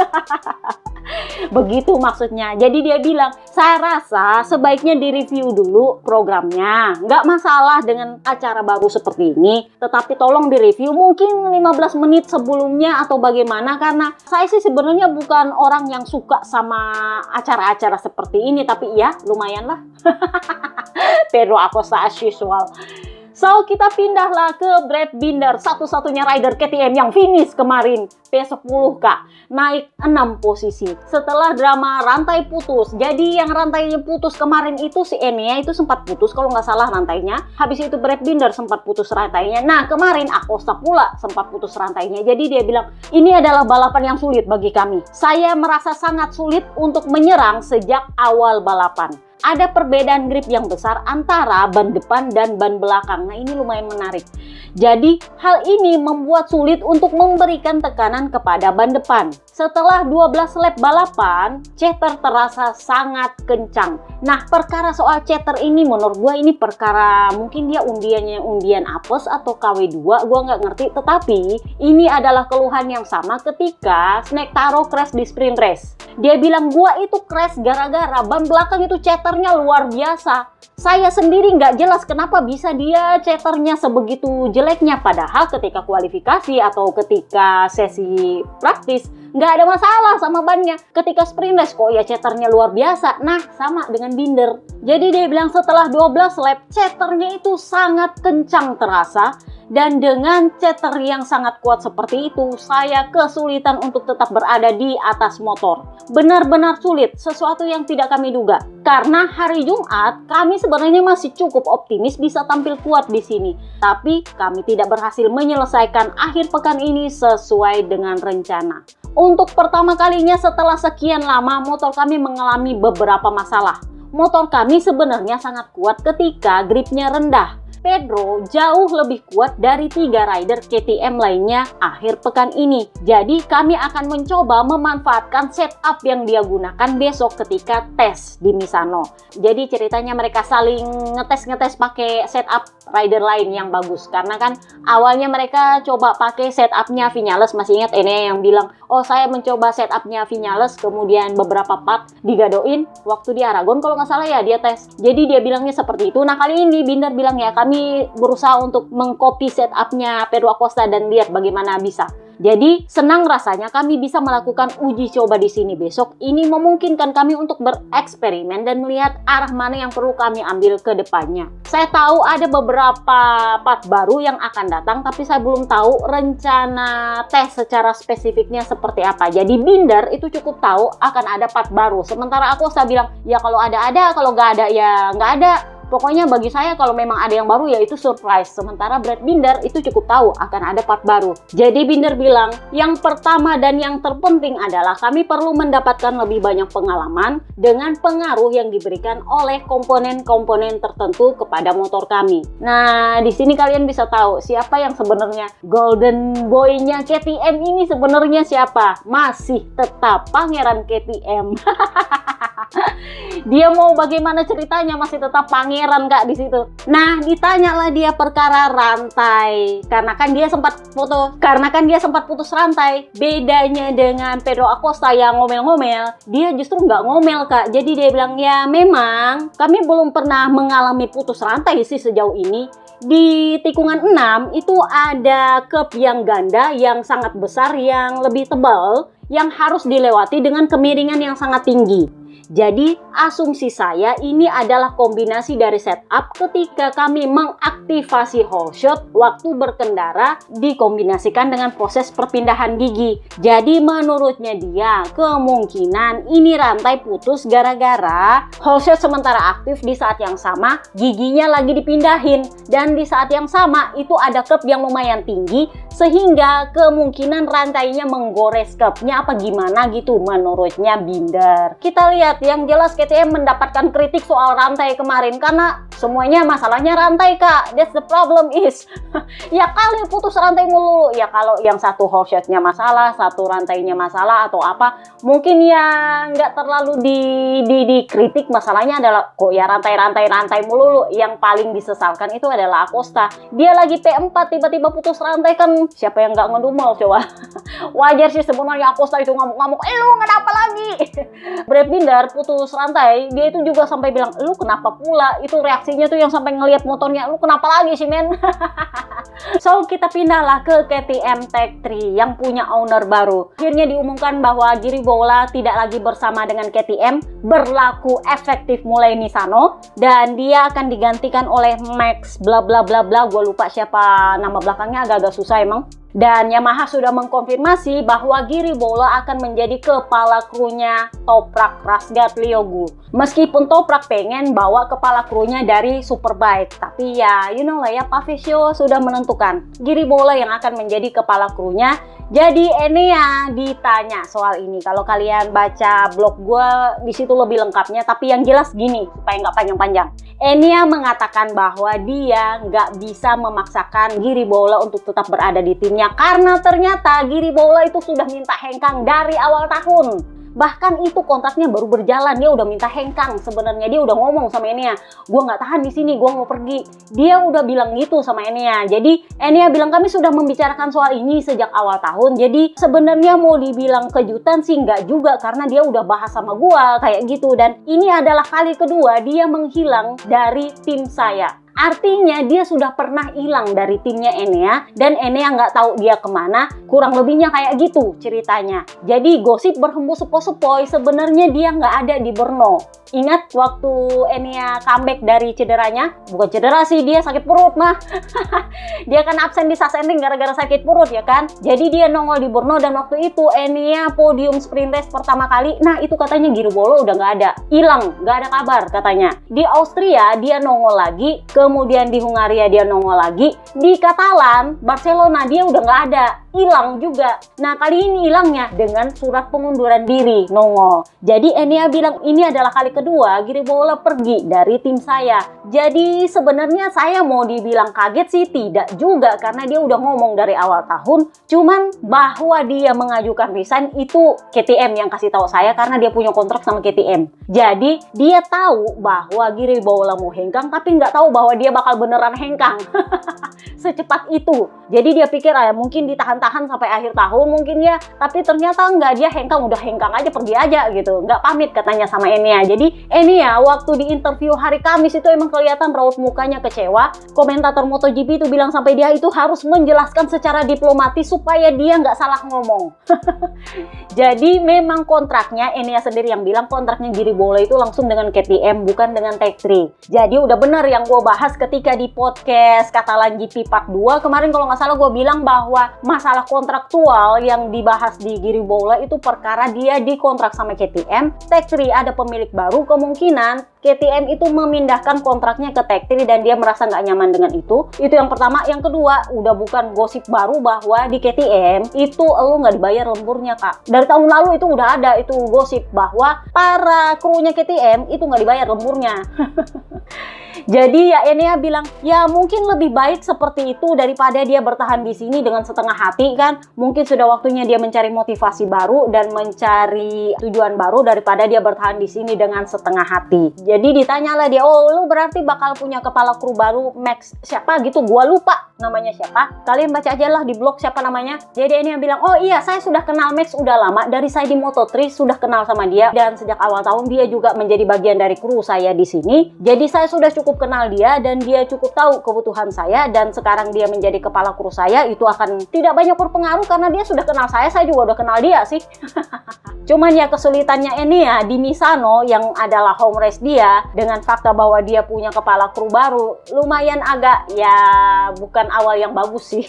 Begitu maksudnya. Jadi dia bilang, saya rasa sebaiknya direview dulu programnya. Nggak masalah dengan acara baru seperti ini, tetapi tolong direview mungkin 15 menit sebelumnya atau bagaimana. Karena saya sih sebenarnya bukan orang yang suka sama acara-acara seperti ini, tapi ya lumayan lah. Pedro Acosta as usual. So, kita pindahlah ke Brad Binder, satu-satunya rider KTM yang finish kemarin. P10 Kak, naik 6 posisi setelah drama rantai putus. Jadi yang rantainya putus kemarin itu si Enea itu sempat putus kalau nggak salah rantainya. Habis itu Brad Binder sempat putus rantainya. Nah kemarin Acosta pula sempat putus rantainya. Jadi dia bilang, ini adalah balapan yang sulit bagi kami. Saya merasa sangat sulit untuk menyerang sejak awal balapan. Ada perbedaan grip yang besar antara ban depan dan ban belakang. Nah ini lumayan menarik. Jadi hal ini membuat sulit untuk memberikan tekanan kepada ban depan. Setelah 12 lap balapan, chatter terasa sangat kencang. Nah perkara soal chatter ini menurut gue ini perkara mungkin dia undiannya undian apes atau KW2, gue nggak ngerti. Tetapi ini adalah keluhan yang sama ketika Snectaro crash di sprint race. Dia bilang gue itu crash gara-gara ban belakang itu chatternya luar biasa. Saya sendiri nggak jelas kenapa bisa dia chatternya sebegitu jeleknya. Padahal ketika kualifikasi atau ketika sesi praktis nggak ada masalah sama bannya. Ketika sprint race kok ya ceternya luar biasa. Nah, sama dengan Binder. Jadi dia bilang setelah 12 lap, ceternya itu sangat kencang terasa. Dan dengan ceter yang sangat kuat seperti itu, saya kesulitan untuk tetap berada di atas motor. Benar-benar sulit, sesuatu yang tidak kami duga. Karena hari Jumat, kami sebenarnya masih cukup optimis bisa tampil kuat di sini. Tapi kami tidak berhasil menyelesaikan akhir pekan ini sesuai dengan rencana. Untuk pertama kalinya setelah sekian lama, motor kami mengalami beberapa masalah. Motor kami sebenarnya sangat kuat ketika gripnya rendah. Pedro jauh lebih kuat dari 3 rider KTM lainnya akhir pekan ini. Jadi kami akan mencoba memanfaatkan setup yang dia gunakan besok ketika tes di Misano. Jadi ceritanya mereka saling ngetes pakai setup rider lain yang bagus. Karena kan awalnya mereka coba pakai setupnya Viñales. Masih ingat ini yang bilang, oh saya mencoba setupnya Viñales, kemudian beberapa part digadoin waktu di Aragon kalau nggak salah ya dia tes. Jadi dia bilangnya seperti itu. Nah kali ini Binder bilang ya kami berusaha untuk mengcopy setupnya Pedro Acosta dan lihat bagaimana bisa. Jadi senang rasanya kami bisa melakukan uji coba di sini besok. Ini memungkinkan kami untuk bereksperimen dan melihat arah mana yang perlu kami ambil ke depannya. Saya tahu ada beberapa part baru yang akan datang, tapi saya belum tahu rencana tes secara spesifiknya seperti apa. Jadi Binder itu cukup tahu akan ada part baru. Sementara aku saya bilang, ya kalau ada, kalau nggak ada ya nggak ada. Pokoknya bagi saya kalau memang ada yang baru ya itu surprise. Sementara Brad Binder itu cukup tahu akan ada part baru. Jadi Binder bilang, yang pertama dan yang terpenting adalah kami perlu mendapatkan lebih banyak pengalaman dengan pengaruh yang diberikan oleh komponen-komponen tertentu kepada motor kami. Nah, di sini kalian bisa tahu siapa yang sebenarnya golden boy-nya KTM ini sebenarnya siapa? Masih tetap Pangeran KTM. Dia mau bagaimana ceritanya masih tetap pangeran Kak di situ. Nah, ditanyalah dia perkara rantai. Karena kan dia sempat putus rantai. Bedanya dengan Pedro Acosta yang ngomel-ngomel, dia justru nggak ngomel Kak. Jadi dia bilang, ya memang kami belum pernah mengalami putus rantai sih sejauh ini. Di tikungan 6 itu ada curb yang ganda yang sangat besar yang lebih tebal yang harus dilewati dengan kemiringan yang sangat tinggi. Jadi asumsi saya ini adalah kombinasi dari setup ketika kami mengaktifasi whole shot waktu berkendara dikombinasikan dengan proses perpindahan gigi. Jadi menurutnya dia kemungkinan ini rantai putus gara-gara whole shot sementara aktif di saat yang sama giginya lagi dipindahin. Dan di saat yang sama itu ada curb yang lumayan tinggi sehingga kemungkinan rantainya menggores curbnya apa gimana gitu menurutnya Binder. Kita lihat yang jelas KTM mendapatkan kritik soal rantai kemarin karena semuanya masalahnya rantai Kak. That's the problem is ya kali putus rantai mulu. Ya kalau yang satu whole shotnya masalah, satu rantainya masalah atau apa, mungkin ya nggak terlalu dikritik. Masalahnya adalah kok ya rantai mulu. Yang paling disesalkan itu adalah Acosta. Dia lagi P4 tiba-tiba putus rantai kan siapa yang nggak ngedumel coba. Wajar sih sebenarnya Acosta itu ngamuk-ngamuk. Lu kenapa lagi? Brad Binder putus rantai, dia itu juga sampai bilang, lu kenapa pula? Itu reaksinya tuh yang sampai ngelihat motornya, lu kenapa lagi sih men? So kita pindahlah ke KTM Tech 3 yang punya owner baru. Akhirnya diumumkan bahwa Giri Bola tidak lagi bersama dengan KTM, berlaku efektif mulai Misano, dan dia akan digantikan oleh Max bla bla bla bla, gue lupa siapa nama belakangnya, agak-agak susah emang. Dan Yamaha sudah mengkonfirmasi bahwa Giri Bola akan menjadi kepala krunya Toprak Razgat Lioglu. Meskipun Toprak pengen bawa kepala krunya dari Superbike, tapi ya you know lah ya, Pavisio sudah menentukan Giri Bola yang akan menjadi kepala krunya. Jadi Enea ditanya soal ini. Kalau kalian baca blog gue di situ lebih lengkapnya, tapi yang jelas gini supaya nggak panjang-panjang. Enea mengatakan bahwa dia nggak bisa memaksakan Giri Bola untuk tetap berada di timnya karena ternyata Giri Bola itu sudah minta hengkang dari awal tahun. Bahkan itu kontraknya baru berjalan, dia udah minta hengkang. Sebenarnya dia udah ngomong sama Enea, gue nggak tahan di sini, gue mau pergi. Dia udah bilang gitu sama Enea. Jadi Enea bilang kami sudah membicarakan soal ini sejak awal tahun. Jadi sebenarnya mau dibilang kejutan sih nggak juga karena dia udah bahas sama gue kayak gitu. Dan ini adalah kali kedua dia menghilang dari tim saya. Artinya dia sudah pernah hilang dari timnya Enea dan Enea nggak tahu dia kemana. Kurang lebihnya kayak gitu ceritanya. Jadi gosip berhembus sepoi-sepoi, sebenarnya dia nggak ada di Brno. Ingat waktu Enea comeback dari cederanya? Bukan cedera sih, dia sakit perut mah. Dia kan absen di Sassenring gara-gara sakit perut ya kan. Jadi dia nongol di Brno dan waktu itu Enea podium sprint race pertama kali. Nah itu katanya Giribolo udah nggak ada, hilang, nggak ada kabar katanya. Di Austria dia nongol lagi, kemudian di Hungaria dia nongol lagi, di Catalan, Barcelona dia udah nggak ada, hilang juga. Nah kali ini hilangnya dengan surat pengunduran diri nongol. Jadi Enea bilang ini adalah kali kedua Giribolo pergi dari tim saya. Jadi sebenarnya saya mau dibilang kaget sih tidak juga, karena dia udah ngomong dari awal tahun. Cuman bahwa dia mengajukan resign itu KTM yang kasih tahu saya, karena dia punya kontrak sama KTM. Jadi dia tahu bahwa Giribolo mau hengkang, tapi nggak tahu bahwa dia bakal beneran hengkang secepat itu. Jadi dia pikir mungkin ditahan-tahan sampai akhir tahun mungkin ya, tapi ternyata nggak, dia hengkang, udah hengkang aja, pergi aja gitu, nggak pamit katanya sama Enea. Jadi Enea waktu di interview hari Kamis itu emang kelihatan raut mukanya kecewa. Komentator MotoGP itu bilang sampai dia itu harus menjelaskan secara diplomatis supaya dia nggak salah ngomong. Jadi memang kontraknya, Enea sendiri yang bilang kontraknya Giribolo itu langsung dengan KTM, bukan dengan Tech3. Jadi udah bener yang gue bahas ketika di podcast Catalan GP Part 2 kemarin, kalau nggak salah gue bilang bahwa masalah kontraktual yang dibahas di Giribolo itu perkara dia dikontrak sama KTM, Tech3 ada pemilik baru, kemungkinan KTM itu memindahkan kontraknya ke Tech3 dan dia merasa nggak nyaman dengan itu. Itu yang pertama. Yang kedua, udah bukan gosip baru bahwa di KTM itu lo nggak dibayar lemburnya kak. Dari tahun lalu itu udah ada itu gosip bahwa para krunya KTM itu nggak dibayar lemburnya. Jadi ya Enea bilang ya mungkin lebih baik seperti itu daripada dia bertahan di sini dengan setengah hati kan. Mungkin sudah waktunya dia mencari motivasi baru dan mencari tujuan baru daripada dia bertahan di sini dengan setengah hati. Jadi ditanyalah dia, oh lu berarti bakal punya kepala kru baru Max siapa gitu, gua lupa namanya siapa. Kalian baca aja lah di blog siapa namanya. Jadi Enea bilang, oh iya saya sudah kenal Max udah lama, dari saya di Moto3 sudah kenal sama dia dan sejak awal tahun dia juga menjadi bagian dari kru saya di sini. Jadi saya sudah cukup kenal dia dan dia cukup tahu kebutuhan saya, dan sekarang dia menjadi kepala kru saya itu akan tidak banyak berpengaruh karena dia sudah kenal saya juga udah kenal dia sih. Cuman ya kesulitannya Enea di Misano yang adalah home race dia, dengan fakta bahwa dia punya kepala kru baru, lumayan agak ya bukan awal yang bagus sih.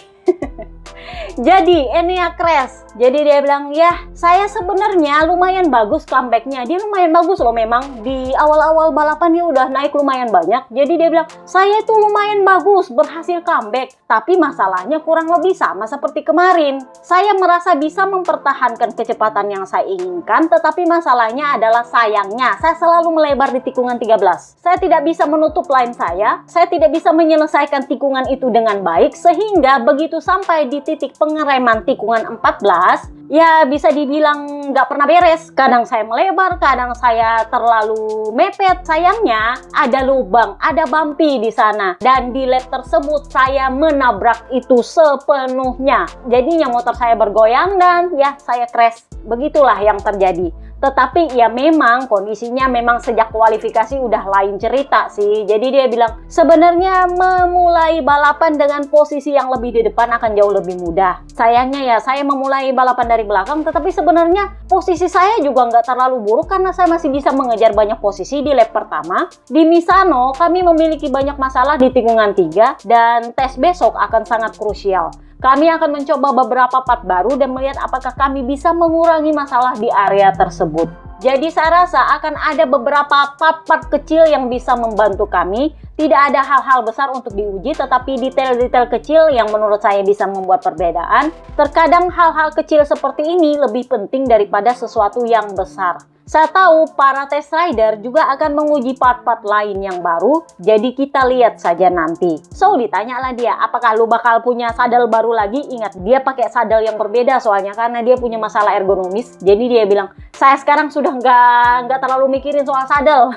Jadi Enea crash. Jadi dia bilang ya saya sebenarnya lumayan bagus comebacknya. Dia lumayan bagus loh memang. Di awal-awal balapan dia udah naik lumayan banyak. Jadi dia bilang saya itu lumayan bagus berhasil comeback. Tapi masalahnya kurang lebih sama seperti kemarin. Saya merasa bisa mempertahankan kecepatan yang saya inginkan. Tetapi masalahnya adalah sayangnya saya selalu melebar di tikungan 13. Saya tidak bisa menutup line saya. Saya tidak bisa menyelesaikan tikungan itu dengan baik. Sehingga begitu sampai di titik pengereman tikungan 14, ya bisa dibilang nggak pernah beres. Kadang saya melebar, kadang saya terlalu mepet. Sayangnya ada lubang, ada bumpy di sana. Dan di lap tersebut saya menabrak itu sepenuhnya. Jadinya motor saya bergoyang dan ya saya crash. Begitulah yang terjadi. Tetapi ya memang kondisinya memang sejak kualifikasi udah lain cerita sih. Jadi dia bilang sebenarnya memulai balapan dengan posisi yang lebih di depan akan jauh lebih mudah. Sayangnya ya saya memulai balapan dari belakang, tetapi sebenarnya posisi saya juga nggak terlalu buruk karena saya masih bisa mengejar banyak posisi di lap pertama. Di Misano kami memiliki banyak masalah di tikungan 3 dan tes besok akan sangat krusial. Kami akan mencoba beberapa part baru dan melihat apakah kami bisa mengurangi masalah di area tersebut. Jadi saya rasa akan ada beberapa part-part kecil yang bisa membantu kami. Tidak ada hal-hal besar untuk diuji, tetapi detail-detail kecil yang menurut saya bisa membuat perbedaan. Terkadang hal-hal kecil seperti ini lebih penting daripada sesuatu yang besar. Saya tahu para test rider juga akan menguji part-part lain yang baru, jadi kita lihat saja nanti. So, ditanyalah dia, apakah lu bakal punya sadel baru lagi? Ingat, dia pakai sadel yang berbeda soalnya karena dia punya masalah ergonomis. Jadi dia bilang, saya sekarang sudah nggak terlalu mikirin soal sadel.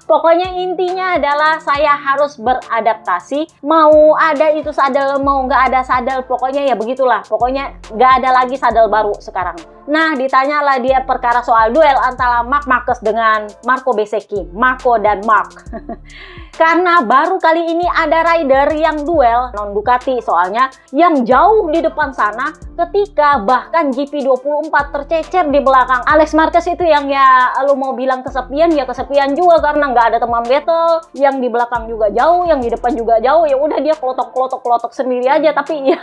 Pokoknya intinya adalah saya harus beradaptasi. Mau ada itu sadel, mau nggak ada sadel, pokoknya ya begitulah. Pokoknya nggak ada lagi sadel baru sekarang. Nah, ditanyalah dia perkara soal duel antara Marc Marquez dengan Marco Bezzecchi, Marco dan Marc. Karena baru kali ini ada rider yang duel non Ducati soalnya yang jauh di depan sana, ketika bahkan GP24 tercecer di belakang. Alex Marquez itu yang ya lu mau bilang kesepian ya kesepian juga karena nggak ada teman battle, yang di belakang juga jauh, yang di depan juga jauh, ya udah dia klotok sendiri aja. Tapi ya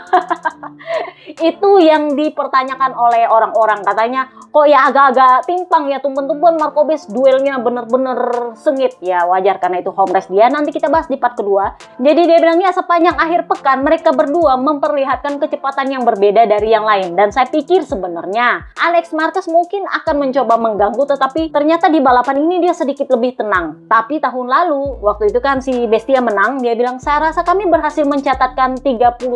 itu yang dipertanyakan oleh orang-orang, katanya kok ya agak-agak timpang ya, tumpen-tumpen Marco Bez duelnya bener-bener sengit. Ya wajar karena itu home race dia. Nanti kita bahas di part kedua. Jadi dia bilangnya sepanjang akhir pekan mereka berdua memperlihatkan kecepatan yang berbeda dari yang lain. Dan saya pikir sebenarnya Alex Marquez mungkin akan mencoba mengganggu, tetapi ternyata di balapan ini dia sedikit lebih tenang. Tapi tahun lalu waktu itu kan si Bestia menang, dia bilang saya rasa kami berhasil mencatatkan 31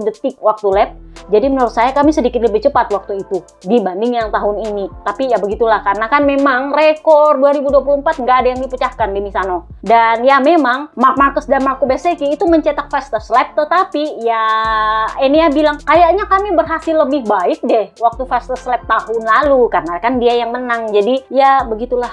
detik waktu lap. Jadi menurut saya kami sedikit lebih cepat waktu itu dibanding yang tahun ini. Tapi ya begitulah, karena kan memang rekor 2024 nggak ada yang dipecahkan di Misano. Dan ya memang Marc Marquez dan Marco Bezzecchi itu mencetak fastest lap, tetapi ya Enea bilang kayaknya kami berhasil lebih baik deh waktu fastest lap tahun lalu, karena kan dia yang menang. Jadi ya begitulah.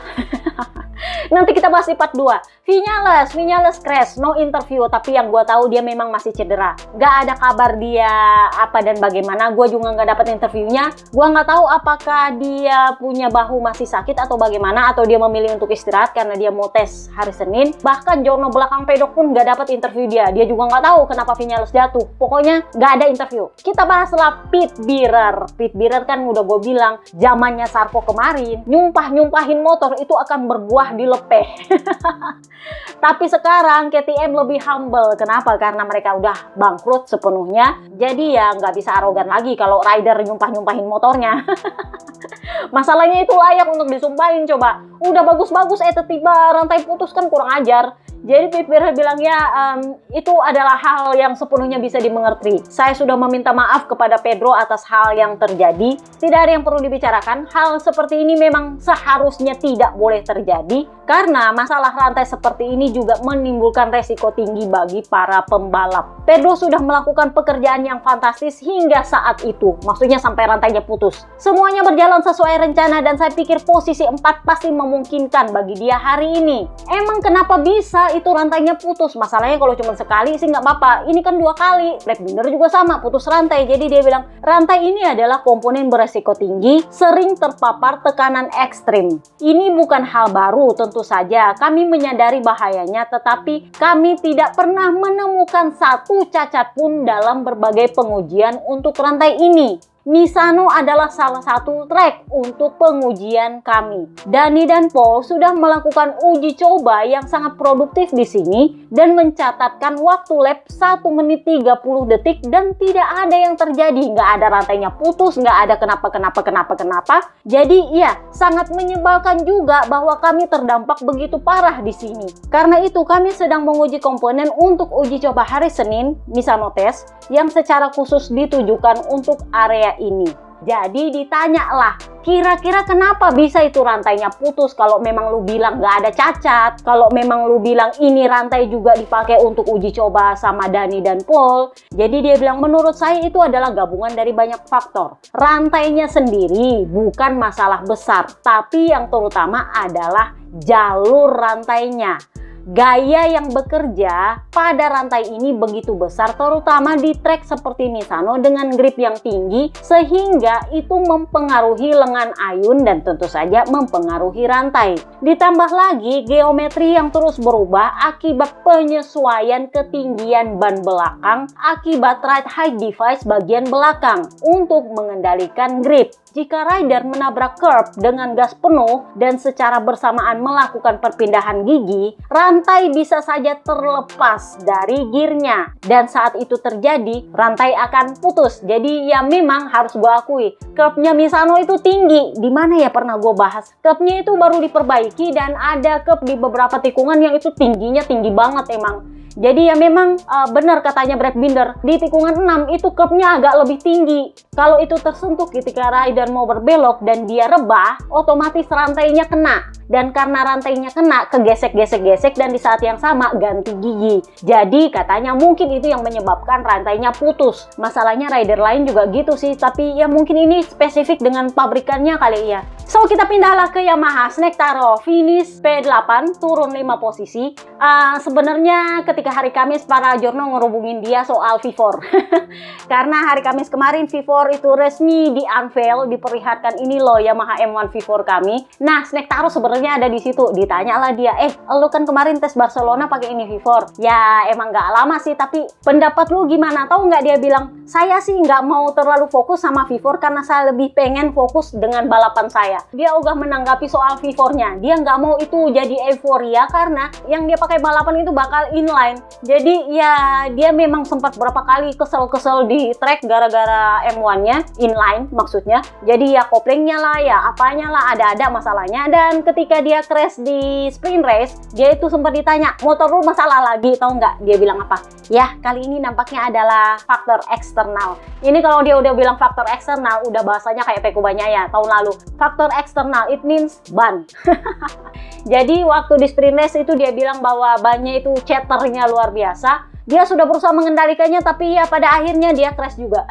Nanti kita bahas di part 2. Vinales crash, no interview, tapi yang gue tahu dia memang masih cedera. Gak ada kabar dia apa dan bagaimana, gue juga nggak dapat interviewnya. Gue nggak tahu apakah dia punya bahu masih sakit atau bagaimana, atau dia memilih untuk istirahat karena dia mau tes hari Senin. Bahkan jurno belakang pedok pun nggak dapat interview dia. Dia juga nggak tahu kenapa Vinales jatuh. Pokoknya nggak ada interview. Kita bahaslah Pit Bierer. Pit Bierer kan udah gue bilang zamannya Sarko kemarin, nyumpahin motor itu akan berbuah di lepeh. Tapi sekarang KTM lebih humble. Kenapa? Karena mereka udah bangkrut sepenuhnya. Jadi ya nggak bisa arogan lagi kalau rider nyumpahin motornya. Masalahnya itu layak untuk disumpahin. Coba udah bagus-bagus tiba rantai putus, kan kurang ajar. Jadi Pit Bierer bilang ya itu adalah hal yang sepenuhnya bisa dimengerti. Saya sudah meminta maaf kepada Pedro atas hal yang terjadi. Tidak ada yang perlu dibicarakan. Hal seperti ini memang seharusnya tidak boleh terjadi, karena masalah rantai seperti ini juga menimbulkan resiko tinggi bagi para pembalap. Pedro sudah melakukan pekerjaan yang fantastis hingga saat itu. Maksudnya sampai rantainya putus. Semuanya berjalan sesuai rencana dan saya pikir posisi 4 pasti memungkinkan bagi dia hari ini. Emang kenapa bisa itu rantainya putus? Masalahnya kalau cuma sekali sih nggak apa-apa. Ini kan 2 kali. Brad Binder juga sama, putus rantai. Jadi dia bilang rantai ini adalah komponen beresiko tinggi, sering terpapar tekanan ekstrim. Ini bukan hal baru, tentu saja kami menyadari bahayanya, tetapi kami tidak pernah menemukan satu cacat pun dalam berbagai pengujian untuk rantai ini. Misano adalah salah satu trek untuk pengujian kami. Dani dan Paul sudah melakukan uji coba yang sangat produktif di sini dan mencatatkan waktu lap 1 menit 30 detik dan tidak ada yang terjadi. Nggak ada rantainya putus, nggak ada kenapa. Jadi ya, sangat menyebalkan juga bahwa kami terdampak begitu parah di sini. Karena itu kami sedang menguji komponen untuk uji coba hari Senin, Misano Test, yang secara khusus ditujukan untuk area ini. Jadi ditanyalah, kira-kira kenapa bisa itu rantainya putus? Kalau memang lu bilang nggak ada cacat, kalau memang lu bilang ini rantai juga dipakai untuk uji coba sama Dani dan Paul. Jadi dia bilang menurut saya itu adalah gabungan dari banyak faktor. Rantainya sendiri bukan masalah besar, tapi yang terutama adalah jalur rantainya. Gaya yang bekerja pada rantai ini begitu besar, terutama di trek seperti Misano dengan grip yang tinggi, sehingga itu mempengaruhi lengan ayun dan tentu saja mempengaruhi rantai. Ditambah lagi geometri yang terus berubah akibat penyesuaian ketinggian ban belakang akibat ride height device bagian belakang untuk mengendalikan grip. Jika rider menabrak curb dengan gas penuh dan secara bersamaan melakukan perpindahan gigi, rantai bisa saja terlepas dari gearnya. Dan saat itu terjadi, rantai akan putus. Jadi ya memang harus gue akui, curbnya Misano itu tinggi. Dimana ya pernah gue bahas? Curbnya itu baru diperbaiki dan ada curb di beberapa tikungan yang itu tingginya tinggi banget emang. Jadi ya memang benar katanya Brad Binder, di tikungan 6 itu curbnya agak lebih tinggi. Kalau itu tersentuh ketika rider mau berbelok dan dia rebah, otomatis rantainya kena. Dan karena rantainya kena, kegesek-gesek-gesek dan di saat yang sama ganti gigi. Jadi katanya mungkin itu yang menyebabkan rantainya putus. Masalahnya rider lain juga gitu sih, tapi ya mungkin ini spesifik dengan pabrikannya kali ya. So kita pindahlah ke Yamaha Snectaro, finish P8, turun 5 posisi. Sebenarnya ketika hari Kamis para jurno ngerubungin dia soal V4. Karena hari Kamis kemarin V4 itu resmi di unveil, diperlihatkan ini loh Yamaha M1 V4 kami. Nah, Snectaro sebenarnya ada di situ. Ditanyalah dia, lu kan kemarin tes Barcelona pakai ini V4. Ya emang nggak lama sih, tapi pendapat lu gimana? Tahu nggak, dia bilang, saya sih nggak mau terlalu fokus sama V4 karena saya lebih pengen fokus dengan balapan saya. Dia udah menanggapi soal V4-nya. Dia nggak mau itu jadi euforia karena yang dia pakai balapan itu bakal inline. Jadi ya dia memang sempat berapa kali kesel-kesel di track gara-gara M1-nya inline maksudnya. Jadi ya koplingnya lah, ya apanya lah, ada masalahnya. Dan ketika dia crash di sprint race, dia itu sempat ditanya, motor lu masalah lagi, tahu nggak? Dia bilang apa? Ya kali ini nampaknya adalah faktor eksternal. Ini kalau dia udah bilang faktor eksternal, udah bahasanya kayak Peko Bagnaia tahun lalu. Faktor eksternal, it means ban. Jadi waktu di sprint race itu dia bilang bahwa bannya itu chatternya luar biasa. Dia sudah berusaha mengendalikannya, tapi ya pada akhirnya dia crash juga.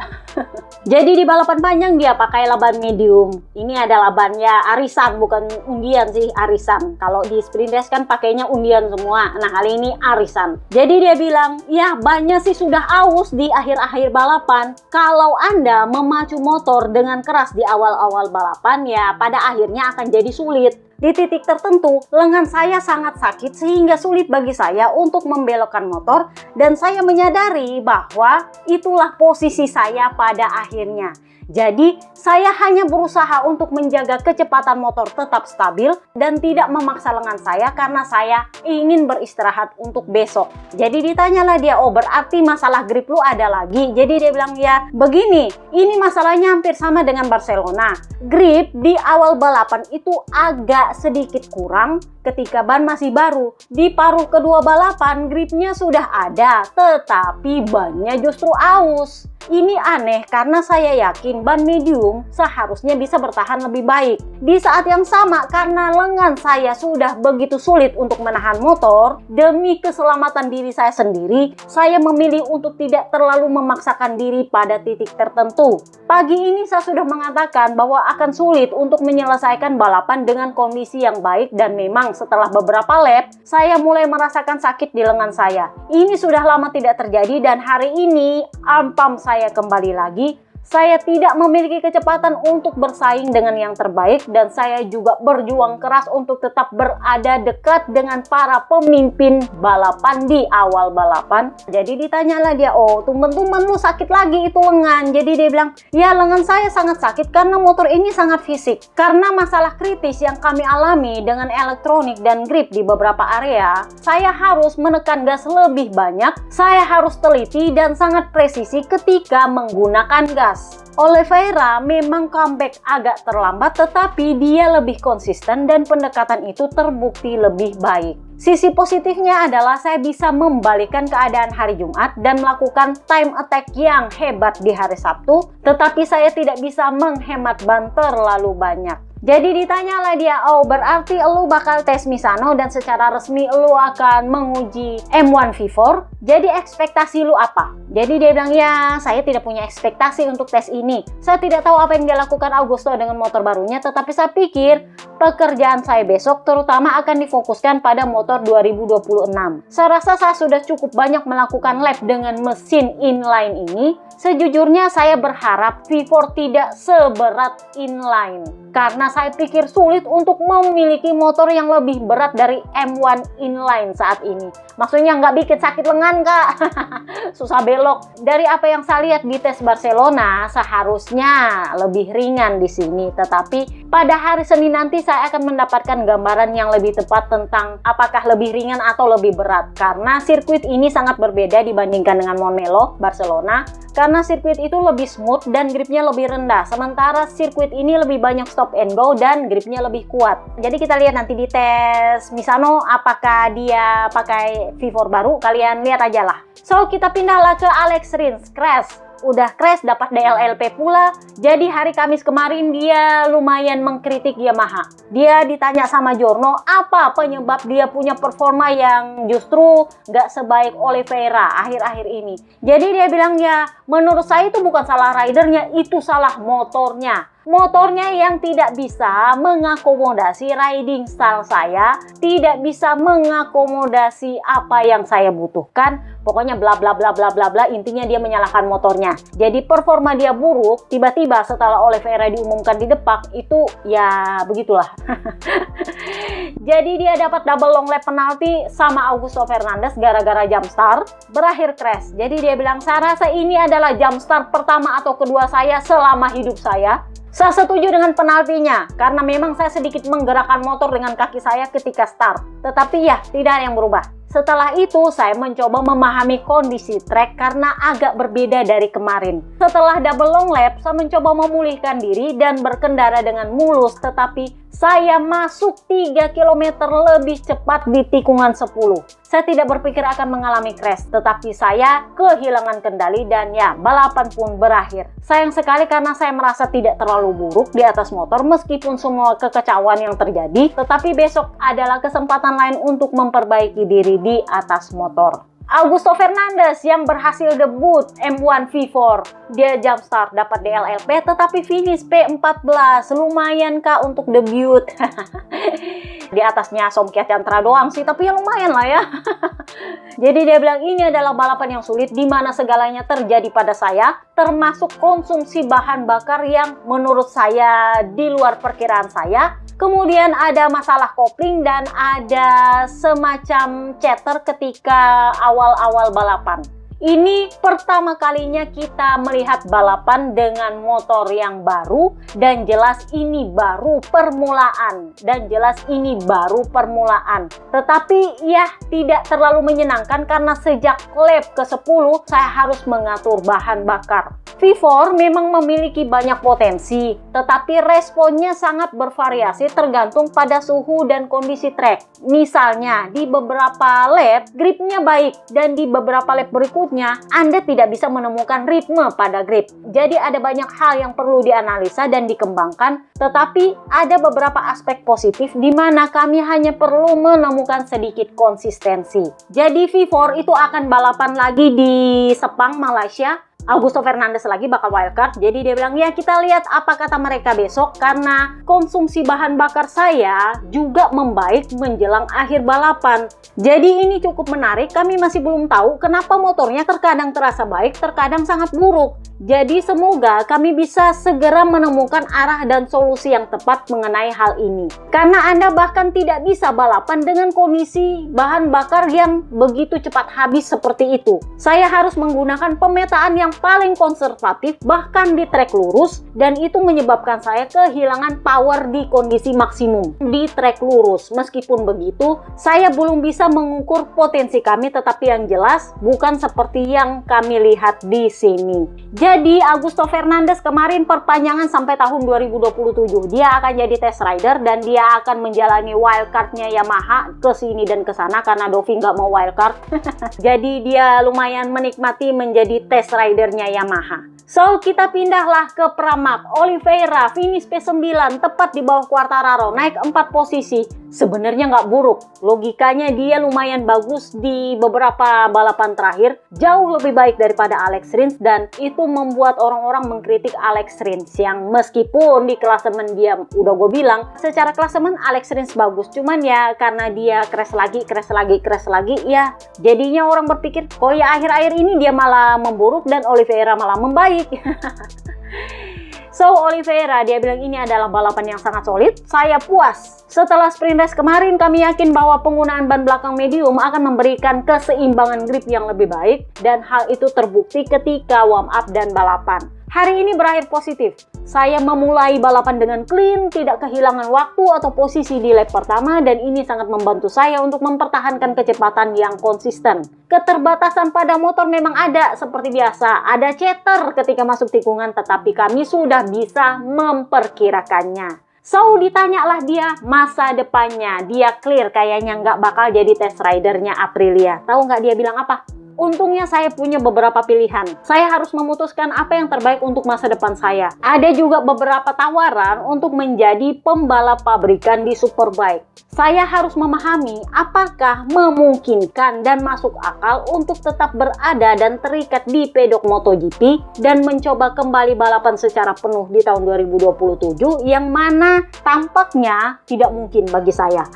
Jadi di balapan panjang dia pakai ban medium. Ini adalah ban ya arisan, bukan undian sih, arisan. Kalau di sprint race kan pakainya undian semua. Nah kali ini arisan. Jadi dia bilang, ya bannya sih sudah aus di akhir-akhir balapan. Kalau Anda memacu motor dengan keras di awal-awal balapan, ya pada akhirnya akan jadi sulit. Di titik tertentu, lengan saya sangat sakit sehingga sulit bagi saya untuk membelokkan motor, dan saya menyadari bahwa itulah posisi saya pada akhirnya. Jadi, saya hanya berusaha untuk menjaga kecepatan motor tetap stabil dan tidak memaksa lengan saya karena saya ingin beristirahat untuk besok. Jadi ditanyalah dia, oh berarti masalah grip lu ada lagi? Jadi dia bilang, ya begini, ini masalahnya hampir sama dengan Barcelona. Grip di awal balapan itu agak sedikit kurang ketika ban masih baru. Di paruh kedua balapan gripnya sudah ada, tetapi bannya justru aus. Ini aneh karena saya yakin ban medium seharusnya bisa bertahan lebih baik. Di saat yang sama, karena lengan saya sudah begitu sulit untuk menahan motor, demi keselamatan diri saya sendiri, saya memilih untuk tidak terlalu memaksakan diri pada titik tertentu. Pagi ini saya sudah mengatakan bahwa akan sulit untuk menyelesaikan balapan dengan kondisi yang baik, dan memang setelah beberapa lap, saya mulai merasakan sakit di lengan saya. Ini sudah lama tidak terjadi, dan hari ini arm pump saya kembali lagi. Saya tidak memiliki kecepatan untuk bersaing dengan yang terbaik, dan saya juga berjuang keras untuk tetap berada dekat dengan para pemimpin balapan di awal balapan. Jadi ditanyalah dia, oh tumben-tumben lu sakit lagi itu lengan. Jadi dia bilang, ya lengan saya sangat sakit karena motor ini sangat fisik. Karena masalah kritis yang kami alami dengan elektronik dan grip di beberapa area, saya harus menekan gas lebih banyak, saya harus teliti dan sangat presisi ketika menggunakan gas. Oliveira memang comeback agak terlambat, tetapi dia lebih konsisten dan pendekatan itu terbukti lebih baik. Sisi positifnya adalah saya bisa membalikkan keadaan hari Jumat dan melakukan time attack yang hebat di hari Sabtu, tetapi saya tidak bisa menghemat ban terlalu banyak. Jadi ditanyalah dia, oh berarti lu bakal tes Misano dan secara resmi lu akan menguji M1 V4. Jadi ekspektasi lu apa? Jadi dia bilang, ya saya tidak punya ekspektasi untuk tes ini. Saya tidak tahu apa yang dilakukan Augusto dengan motor barunya, tetapi saya pikir pekerjaan saya besok terutama akan difokuskan pada motor 2026. Saya rasa saya sudah cukup banyak melakukan lap dengan mesin inline ini. Sejujurnya saya berharap V4 tidak seberat inline, karena saya pikir sulit untuk memiliki motor yang lebih berat dari M1 inline saat ini. Maksudnya nggak bikin sakit lengan kak. Susah belok. Dari apa yang saya lihat di tes Barcelona, seharusnya lebih ringan di sini. Tetapi pada hari Senin nanti saya akan mendapatkan gambaran yang lebih tepat tentang apakah lebih ringan atau lebih berat. Karena sirkuit ini sangat berbeda dibandingkan dengan Montmeló, Barcelona. Karena sirkuit itu lebih smooth dan gripnya lebih rendah. Sementara sirkuit ini lebih banyak stop and go dan gripnya lebih kuat. Jadi kita lihat nanti di tes Misano apakah dia pakai V4 baru. Kalian lihat aja lah. So kita pindahlah ke Alex Rins crash. udah crash, dapat DLLP pula. Jadi hari Kamis kemarin dia lumayan mengkritik Yamaha. Dia ditanya sama Giorno apa penyebab dia punya performa yang justru nggak sebaik Oliveira akhir-akhir ini. Jadi dia bilang ya menurut saya itu bukan salah ridernya, itu salah motornya. Motornya yang tidak bisa mengakomodasi riding style saya, tidak bisa mengakomodasi apa yang saya butuhkan. Pokoknya bla bla bla bla bla bla, intinya dia menyalahkan motornya. Jadi performa dia buruk, tiba-tiba setelah Oliveira diumumkan di depak, itu ya begitulah. Jadi dia dapat double long lap penalti sama Augusto Fernandes gara-gara jump start, berakhir crash. Jadi dia bilang, saya rasa ini adalah jump start pertama atau kedua saya selama hidup saya. Saya setuju dengan penaltinya, karena memang saya sedikit menggerakkan motor dengan kaki saya ketika start. Tetapi ya, tidak ada yang berubah. Setelah itu, saya mencoba memahami kondisi trek karena agak berbeda dari kemarin. Setelah double long lap, saya mencoba memulihkan diri dan berkendara dengan mulus, tetapi saya masuk 3 km lebih cepat di tikungan 10. Saya tidak berpikir akan mengalami crash, tetapi saya kehilangan kendali dan ya, balapan pun berakhir. Sayang sekali karena saya merasa tidak terlalu buruk di atas motor meskipun semua kekacauan yang terjadi, tetapi besok adalah kesempatan lain untuk memperbaiki diri di atas motor. Augusto Fernandes yang berhasil debut M1 V4, dia jump start dapat DLLP tetapi finish P14. Lumayan kah untuk debut? Di atasnya Somkia Chantra doang sih, tapi ya lumayan lah ya. Jadi dia bilang ini adalah balapan yang sulit di mana segalanya terjadi pada saya, termasuk konsumsi bahan bakar yang menurut saya di luar perkiraan saya. Kemudian ada masalah kopling dan ada semacam chatter ketika awal-awal balapan. Ini pertama kalinya kita melihat balapan dengan motor yang baru dan jelas ini baru permulaan Tetapi ya tidak terlalu menyenangkan karena sejak lap ke-10 saya harus mengatur bahan bakar. V4 memang memiliki banyak potensi, tetapi responnya sangat bervariasi tergantung pada suhu dan kondisi trek. Misalnya, di beberapa lap gripnya baik dan di beberapa lap berikutnya Anda tidak bisa menemukan ritme pada grip. Jadi ada banyak hal yang perlu dianalisa dan dikembangkan, tetapi ada beberapa aspek positif di mana kami hanya perlu menemukan sedikit konsistensi. Jadi V4 itu akan balapan lagi di Sepang, Malaysia. Augusto Fernandes lagi bakal wildcard. Jadi dia bilang ya kita lihat apa kata mereka besok, karena konsumsi bahan bakar saya juga membaik menjelang akhir balapan. Jadi ini cukup menarik, kami masih belum tahu kenapa motornya terkadang terasa baik, terkadang sangat buruk. Jadi semoga kami bisa segera menemukan arah dan solusi yang tepat mengenai hal ini. Karena Anda bahkan tidak bisa balapan dengan kondisi bahan bakar yang begitu cepat habis seperti itu. Saya harus menggunakan pemetaan yang paling konservatif bahkan di trek lurus, dan itu menyebabkan saya kehilangan power di kondisi maksimum di trek lurus. Meskipun begitu, saya belum bisa mengukur potensi kami, tetapi yang jelas bukan seperti yang kami lihat di sini. Jadi Augusto Fernandes kemarin perpanjangan sampai tahun 2027. Dia akan jadi test rider dan dia akan menjalani wildcardnya Yamaha ke sini dan ke sana karena Dovi nggak mau wildcard. Jadi dia lumayan menikmati menjadi test ridernya Yamaha. So kita pindahlah ke Pramac. Oliveira finish P9 tepat di bawah Quartararo, naik 4 posisi. Sebenarnya nggak buruk, logikanya dia lumayan bagus di beberapa balapan terakhir, jauh lebih baik daripada Alex Rins, dan itu membuat orang-orang mengkritik Alex Rins yang meskipun di klasemen dia udah gue bilang secara klasemen Alex Rins bagus, cuman ya karena dia crash lagi ya jadinya orang berpikir oh ya akhir-akhir ini dia malah memburuk dan Oliveira malah membaik. So Oliveira dia bilang ini adalah balapan yang sangat solid, saya puas. Setelah sprint race kemarin kami yakin bahwa penggunaan ban belakang medium akan memberikan keseimbangan grip yang lebih baik, dan hal itu terbukti ketika warm up dan balapan. Hari ini berakhir positif. Saya memulai balapan dengan clean, tidak kehilangan waktu atau posisi di lap pertama, dan ini sangat membantu saya untuk mempertahankan kecepatan yang konsisten. Keterbatasan pada motor memang ada, seperti biasa. Ada chatter ketika masuk tikungan, tetapi kami sudah bisa memperkirakannya. So, ditanyalah dia masa depannya. Dia clear kayaknya nggak bakal jadi test ridernya Aprilia. Tahu nggak dia bilang apa? Untungnya saya punya beberapa pilihan. Saya harus memutuskan apa yang terbaik untuk masa depan saya. Ada juga beberapa tawaran untuk menjadi pembalap pabrikan di Superbike. Saya harus memahami apakah memungkinkan dan masuk akal untuk tetap berada dan terikat di pedok MotoGP dan mencoba kembali balapan secara penuh di tahun 2027 yang mana tampaknya tidak mungkin bagi saya.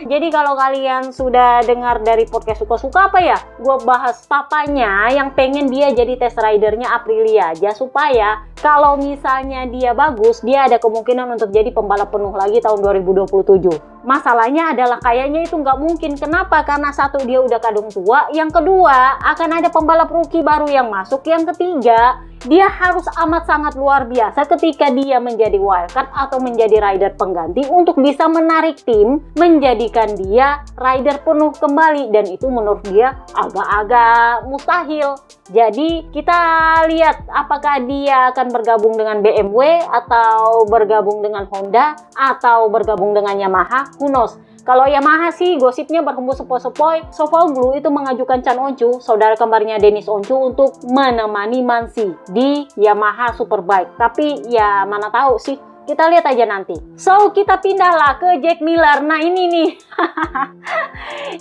Jadi kalau kalian sudah dengar dari podcast Suka-Suka apa ya? Gue bahas papanya yang pengen dia jadi test ridernya Aprilia aja supaya kalau misalnya dia bagus, dia ada kemungkinan untuk jadi pembalap penuh lagi tahun 2027. Masalahnya adalah kayaknya itu nggak mungkin. Kenapa? Karena satu, dia udah kadung tua. Yang kedua, akan ada pembalap rookie baru yang masuk. Yang ketiga, dia harus amat sangat luar biasa ketika dia menjadi wildcard atau menjadi rider pengganti untuk bisa menarik tim menjadikan dia rider penuh kembali, dan itu menurut dia agak-agak mustahil. Jadi kita lihat apakah dia akan bergabung dengan BMW atau bergabung dengan Honda atau bergabung dengan Yamaha, who knows. Kalau Yamaha sih gosipnya berhembus sepoi-sepoi, Soval Blue itu mengajukan Chan Oncu, saudara kembarnya Dennis Oncu, untuk menemani Mansi di Yamaha Superbike. Tapi ya mana tahu sih, kita lihat aja nanti. So kita pindahlah ke Jack Miller. Nah ini nih,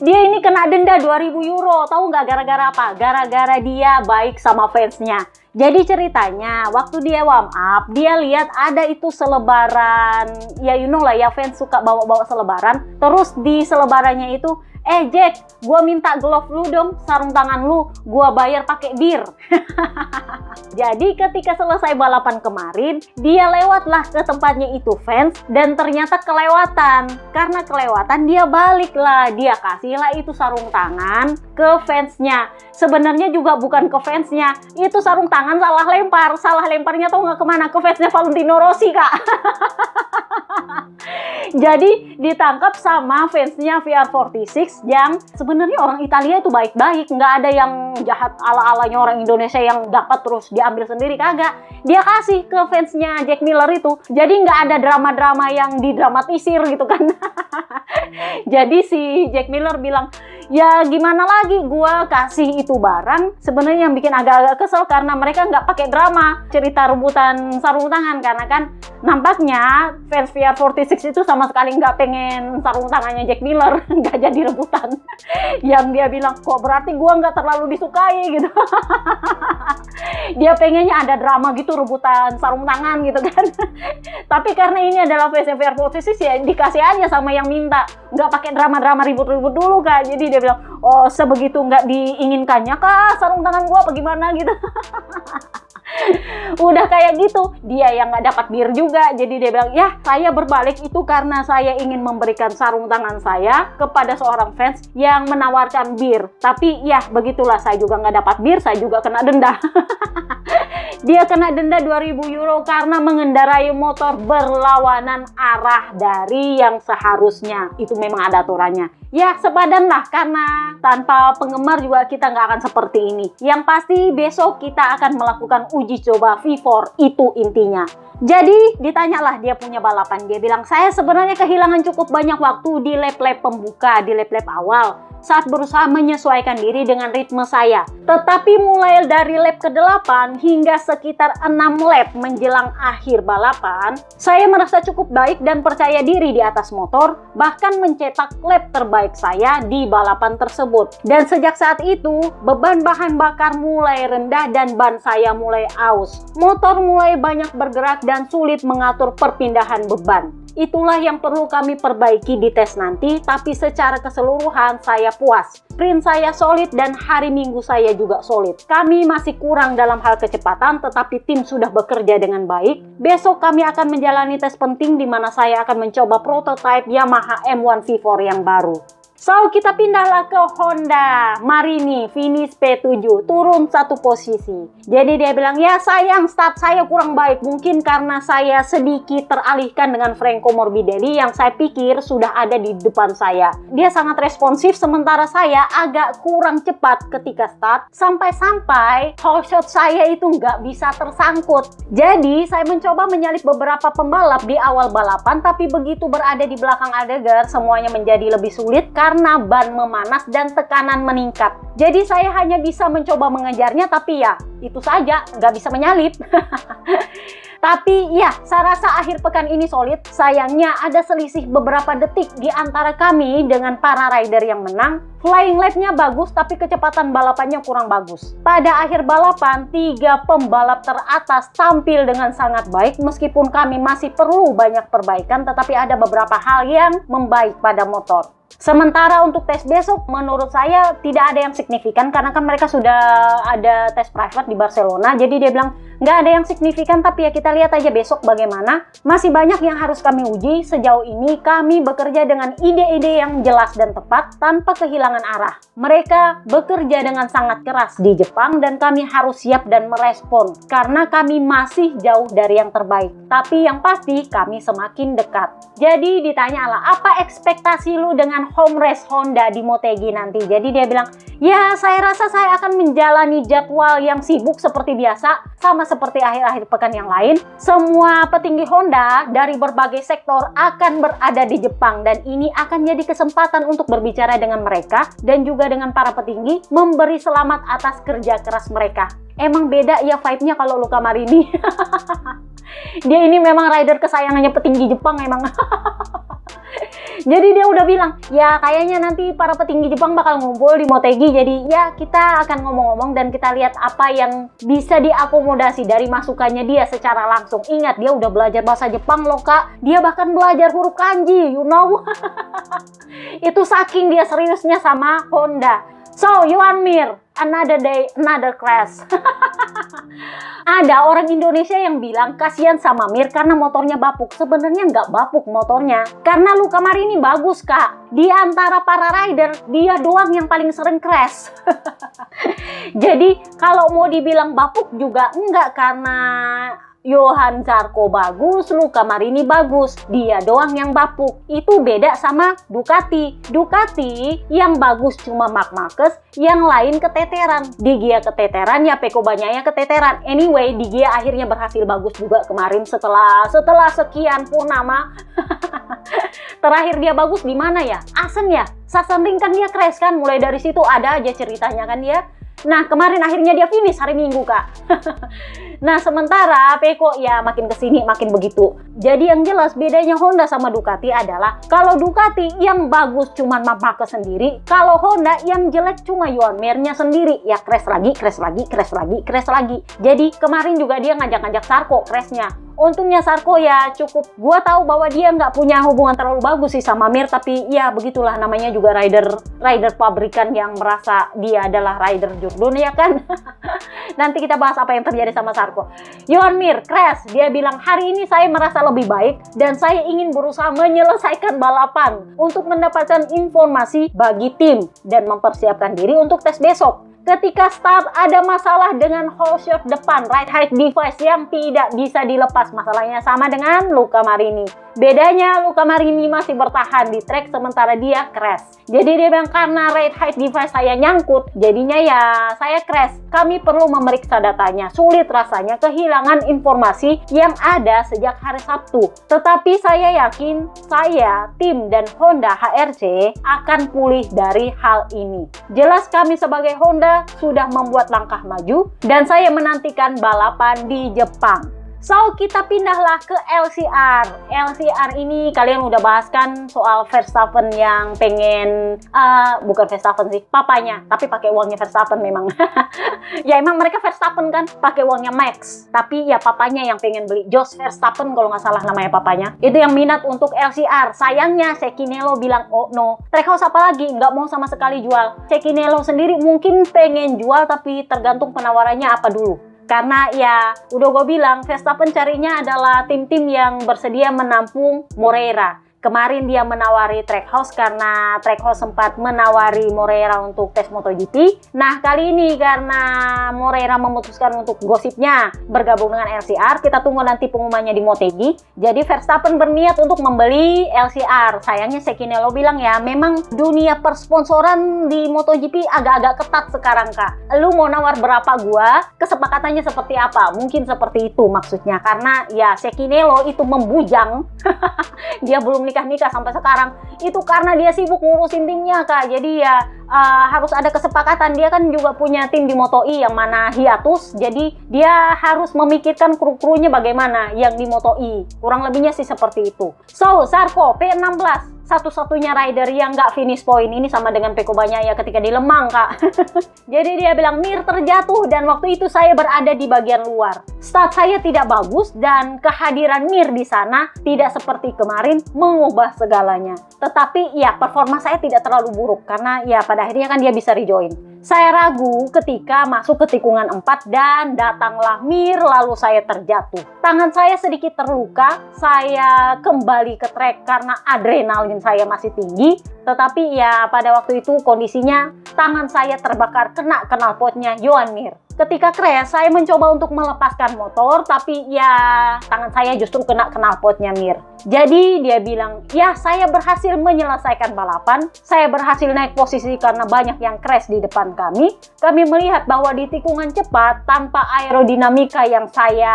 dia ini kena denda 2.000 euro. Tahu nggak gara-gara apa? Gara-gara dia baik sama fansnya. Jadi ceritanya, waktu dia warm up, dia lihat ada itu selebaran, ya you know lah ya, fans suka bawa-bawa selebaran. Terus di selebarannya itu, Jack, gua minta glove lu dong, sarung tangan lu, gua bayar pakai bir. Jadi ketika selesai balapan kemarin, dia lewatlah ke tempatnya itu fans, dan ternyata kelewatan. Karena kelewatan, dia baliklah, dia kasihlah itu sarung tangan ke fansnya. Sebenarnya juga bukan ke fansnya, itu sarung tangan salah lempar. Salah lemparnya tahu nggak kemana? Ke fansnya Valentino Rossi, Kak. Jadi ditangkap sama fansnya VR46 yang sebenarnya orang Italia itu baik-baik, nggak ada yang jahat ala-alanya orang Indonesia yang dapat terus diambil sendiri, kagak. Dia kasih ke fansnya Jack Miller itu. Jadi nggak ada drama-drama yang didramatisir gitu kan. Jadi si Jack Miller bilang, ya gimana lagi, gua kasih itu barang. Sebenarnya yang bikin agak-agak kesel karena mereka nggak pakai drama cerita rebutan sarung tangan, karena kan nampaknya fans VR46 itu sama sekali nggak pengen sarung tangannya Jack Miller, nggak jadi rebutan. Yang dia bilang, kok berarti gua nggak terlalu disukai gitu. Dia pengennya ada drama gitu, rebutan sarung tangan gitu kan. Tapi karena ini adalah fans VR46 ya dikasih aja sama yang minta, nggak pakai drama-drama ribut-ribut dulu, Kak. Jadi dia bilang, oh sebegitu nggak diinginkannya Kak sarung tangan gua apa gimana gitu. Udah kayak gitu, dia yang nggak dapat bir juga. Jadi dia bilang, ya saya berbalik itu karena saya ingin memberikan sarung tangan saya kepada seorang fans yang menawarkan bir. Tapi ya begitulah, saya juga nggak dapat bir, saya juga kena denda. Dia kena denda 2.000 euro karena mengendarai motor berlawanan arah dari yang seharusnya. Itu memang ada aturannya. Ya sepadan lah, karena tanpa penggemar juga kita nggak akan seperti ini. Yang pasti besok kita akan melakukan uji coba V4, itu intinya. Jadi ditanyalah dia punya balapan, dia bilang, saya sebenarnya kehilangan cukup banyak waktu di lap-lap pembuka, di lap-lap awal saat berusaha menyesuaikan diri dengan ritme saya. Tetapi mulai dari lap ke-8 hingga sekitar 6 lap menjelang akhir balapan, saya merasa cukup baik dan percaya diri di atas motor, bahkan mencetak lap terbaik saya di balapan tersebut. Dan sejak saat itu, beban bahan bakar mulai rendah dan ban saya mulai aus. Motor mulai banyak bergerak dan sulit mengatur perpindahan beban. Itulah yang perlu kami perbaiki di tes nanti, tapi secara keseluruhan saya puas. Sprint saya solid dan hari Minggu saya juga solid. Kami masih kurang dalam hal kecepatan, tetapi tim sudah bekerja dengan baik. Besok kami akan menjalani tes penting di mana saya akan mencoba prototipe Yamaha M1 V4 yang baru. So, kita pindahlah ke Honda. Marini, finish P7, turun 1 posisi. Jadi dia bilang, ya sayang start saya kurang baik. Mungkin karena saya sedikit teralihkan dengan Franco Morbidelli yang saya pikir sudah ada di depan saya. Dia sangat responsif, sementara saya agak kurang cepat ketika start. Sampai-sampai whole shot saya itu nggak bisa tersangkut. Jadi, saya mencoba menyalip beberapa pembalap di awal balapan, tapi begitu berada di belakang Aldegar, semuanya menjadi lebih sulit karena ban memanas dan tekanan meningkat. Jadi saya hanya bisa mencoba mengejarnya, tapi ya itu saja, nggak bisa menyalip. Tapi ya, saya rasa akhir pekan ini solid. Sayangnya ada selisih beberapa detik di antara kami dengan para rider yang menang. Flying lap-nya bagus, tapi kecepatan balapannya kurang bagus. Pada akhir balapan, 3 pembalap teratas tampil dengan sangat baik. Meskipun kami masih perlu banyak perbaikan, tetapi ada beberapa hal yang membaik pada motor. Sementara untuk tes besok, menurut saya tidak ada yang signifikan, karena kan mereka sudah ada tes private di Barcelona. Jadi dia bilang nggak ada yang signifikan, tapi ya kita lihat aja besok bagaimana. Masih banyak yang harus kami uji. Sejauh ini kami bekerja dengan ide-ide yang jelas dan tepat tanpa kehilangan arah. Mereka bekerja dengan sangat keras di Jepang dan kami harus siap dan merespon karena kami masih jauh dari yang terbaik. Tapi yang pasti kami semakin dekat. Jadi ditanyalah, apa ekspektasi lu dengan home race Honda di Motegi nanti? Jadi dia bilang, ya saya rasa saya akan menjalani jadwal yang sibuk seperti biasa, sama seperti akhir-akhir pekan yang lain. Semua petinggi Honda dari berbagai sektor akan berada di Jepang dan ini akan jadi kesempatan untuk berbicara dengan mereka dan juga dengan para petinggi, memberi selamat atas kerja keras mereka. Emang beda ya vibe-nya kalau Luca Marini. Dia ini memang rider kesayangannya petinggi Jepang emang. Jadi dia udah bilang, ya kayaknya nanti para petinggi Jepang bakal ngumpul di Motegi. Jadi ya kita akan ngomong-ngomong dan kita lihat apa yang bisa diakomodasi dari masukannya dia secara langsung. Ingat, dia udah belajar bahasa Jepang loh Kak. Dia bahkan belajar huruf kanji, you know. Itu saking dia seriusnya sama Honda. So, Yuan Mir, another day, another crash. Ada orang Indonesia yang bilang kasihan sama Mir karena motornya bapuk. Sebenarnya nggak bapuk motornya, karena Luca Marini bagus Kak. Di antara para rider, dia doang yang paling sering crash. Jadi kalau mau dibilang bapuk juga enggak, karena Johann Zarco bagus, Luca Marini bagus, dia doang yang bapuk. Itu beda sama Ducati. Ducati yang bagus cuma Marc Marquez, yang lain keteteran. Di Gia keteteran, ya Pecco Bagnaia keteteran. Anyway, Di Gia akhirnya berhasil bagus juga kemarin setelah sekian purnama. Terakhir dia bagus di mana ya? Asen ya? Sasanding kan dia crash kan, mulai dari situ ada aja ceritanya kan dia. Nah, kemarin akhirnya dia finish hari Minggu, Kak. Nah, sementara Pecco ya makin kesini makin begitu. Jadi yang jelas bedanya Honda sama Ducati adalah kalau Ducati yang bagus cuma Marquez sendiri, kalau Honda yang jelek cuma Joan Mir-nya sendiri. Ya crash lagi, crash lagi, crash lagi, crash lagi. Jadi kemarin juga dia ngajak-ngajak Zarco crash-nya. Untungnya Zarco ya cukup, gua tahu bahwa dia nggak punya hubungan terlalu bagus sih sama Mir, tapi ya begitulah namanya juga rider pabrikan yang merasa dia adalah rider jurdun ya kan. Nanti kita bahas apa yang terjadi sama Zarco. Joan Mir crash, dia bilang hari ini saya merasa lebih baik dan saya ingin berusaha menyelesaikan balapan untuk mendapatkan informasi bagi tim dan mempersiapkan diri untuk tes besok. Ketika start ada masalah dengan hole shot depan right height device yang tidak bisa dilepas. Masalahnya sama dengan Luca Marini. Bedanya Luca Marini masih bertahan di track sementara dia crash. Jadi dia bilang karena right height device saya nyangkut, jadinya ya saya crash. Kami perlu memeriksa datanya. Sulit rasanya kehilangan informasi yang ada sejak hari Sabtu. Tetapi saya yakin saya, tim dan Honda HRC akan pulih dari hal ini. Jelas kami sebagai Honda sudah membuat langkah maju dan saya menantikan balapan di Jepang. So, kita pindahlah ke LCR. LCR ini kalian udah bahas kan soal Verstappen yang pengen, bukan Verstappen sih, papanya, tapi pakai uangnya Verstappen memang. Ya emang mereka Verstappen kan, pakai uangnya Max. Tapi ya papanya yang pengen beli, Jos Verstappen kalau nggak salah namanya papanya. Itu yang minat untuk LCR. Sayangnya Cecchinello bilang, oh no, Trackhouse apa lagi, nggak mau sama sekali jual. Cecchinello sendiri mungkin pengen jual, tapi tergantung penawarannya apa dulu. Karena ya udah gue bilang Verstappen carinya adalah tim-tim yang bersedia menampung Moreira. Kemarin dia menawari Trackhouse karena Trackhouse sempat menawari Moreira untuk tes MotoGP. Nah kali ini karena Moreira memutuskan untuk gosipnya bergabung dengan LCR, kita tunggu nanti pengumumannya di Motegi. Jadi Verstappen berniat untuk membeli LCR. Sayangnya Cecchinello bilang ya memang dunia persponsoran di MotoGP agak-agak ketat sekarang Kak. Lu mau nawar berapa gua? Kesepakatannya seperti apa? Mungkin seperti itu maksudnya. Karena ya Cecchinello itu membujang. Dia belum nikah sampai sekarang itu karena dia sibuk ngurusin timnya, Kak. Jadi ya harus ada kesepakatan. Dia kan juga punya tim di Moto2 yang mana hiatus, jadi dia harus memikirkan kru-krunya bagaimana yang di Moto2. Kurang lebihnya sih seperti itu. So, Zarko P16 satu-satunya rider yang nggak finish point ini sama dengan Pecco Bagnaia ketika di Lemang, Kak. Jadi dia bilang, Mir terjatuh dan waktu itu saya berada di bagian luar. Start saya tidak bagus dan kehadiran Mir di sana tidak seperti kemarin mengubah segalanya. Tetapi ya performa saya tidak terlalu buruk karena ya pada akhirnya kan dia bisa rejoin. Saya ragu ketika masuk ke tikungan 4 dan datanglah Mir lalu saya terjatuh. Tangan saya sedikit terluka, saya kembali ke trek karena adrenalin saya masih tinggi. Tetapi ya pada waktu itu kondisinya tangan saya terbakar kena knalpotnya Johan Mir. Ketika crash, saya mencoba untuk melepaskan motor, tapi ya tangan saya justru kena knalpotnya Mir. Jadi dia bilang, ya saya berhasil menyelesaikan balapan, saya berhasil naik posisi karena banyak yang crash di depan kami. Kami melihat bahwa di tikungan cepat, tanpa aerodinamika yang saya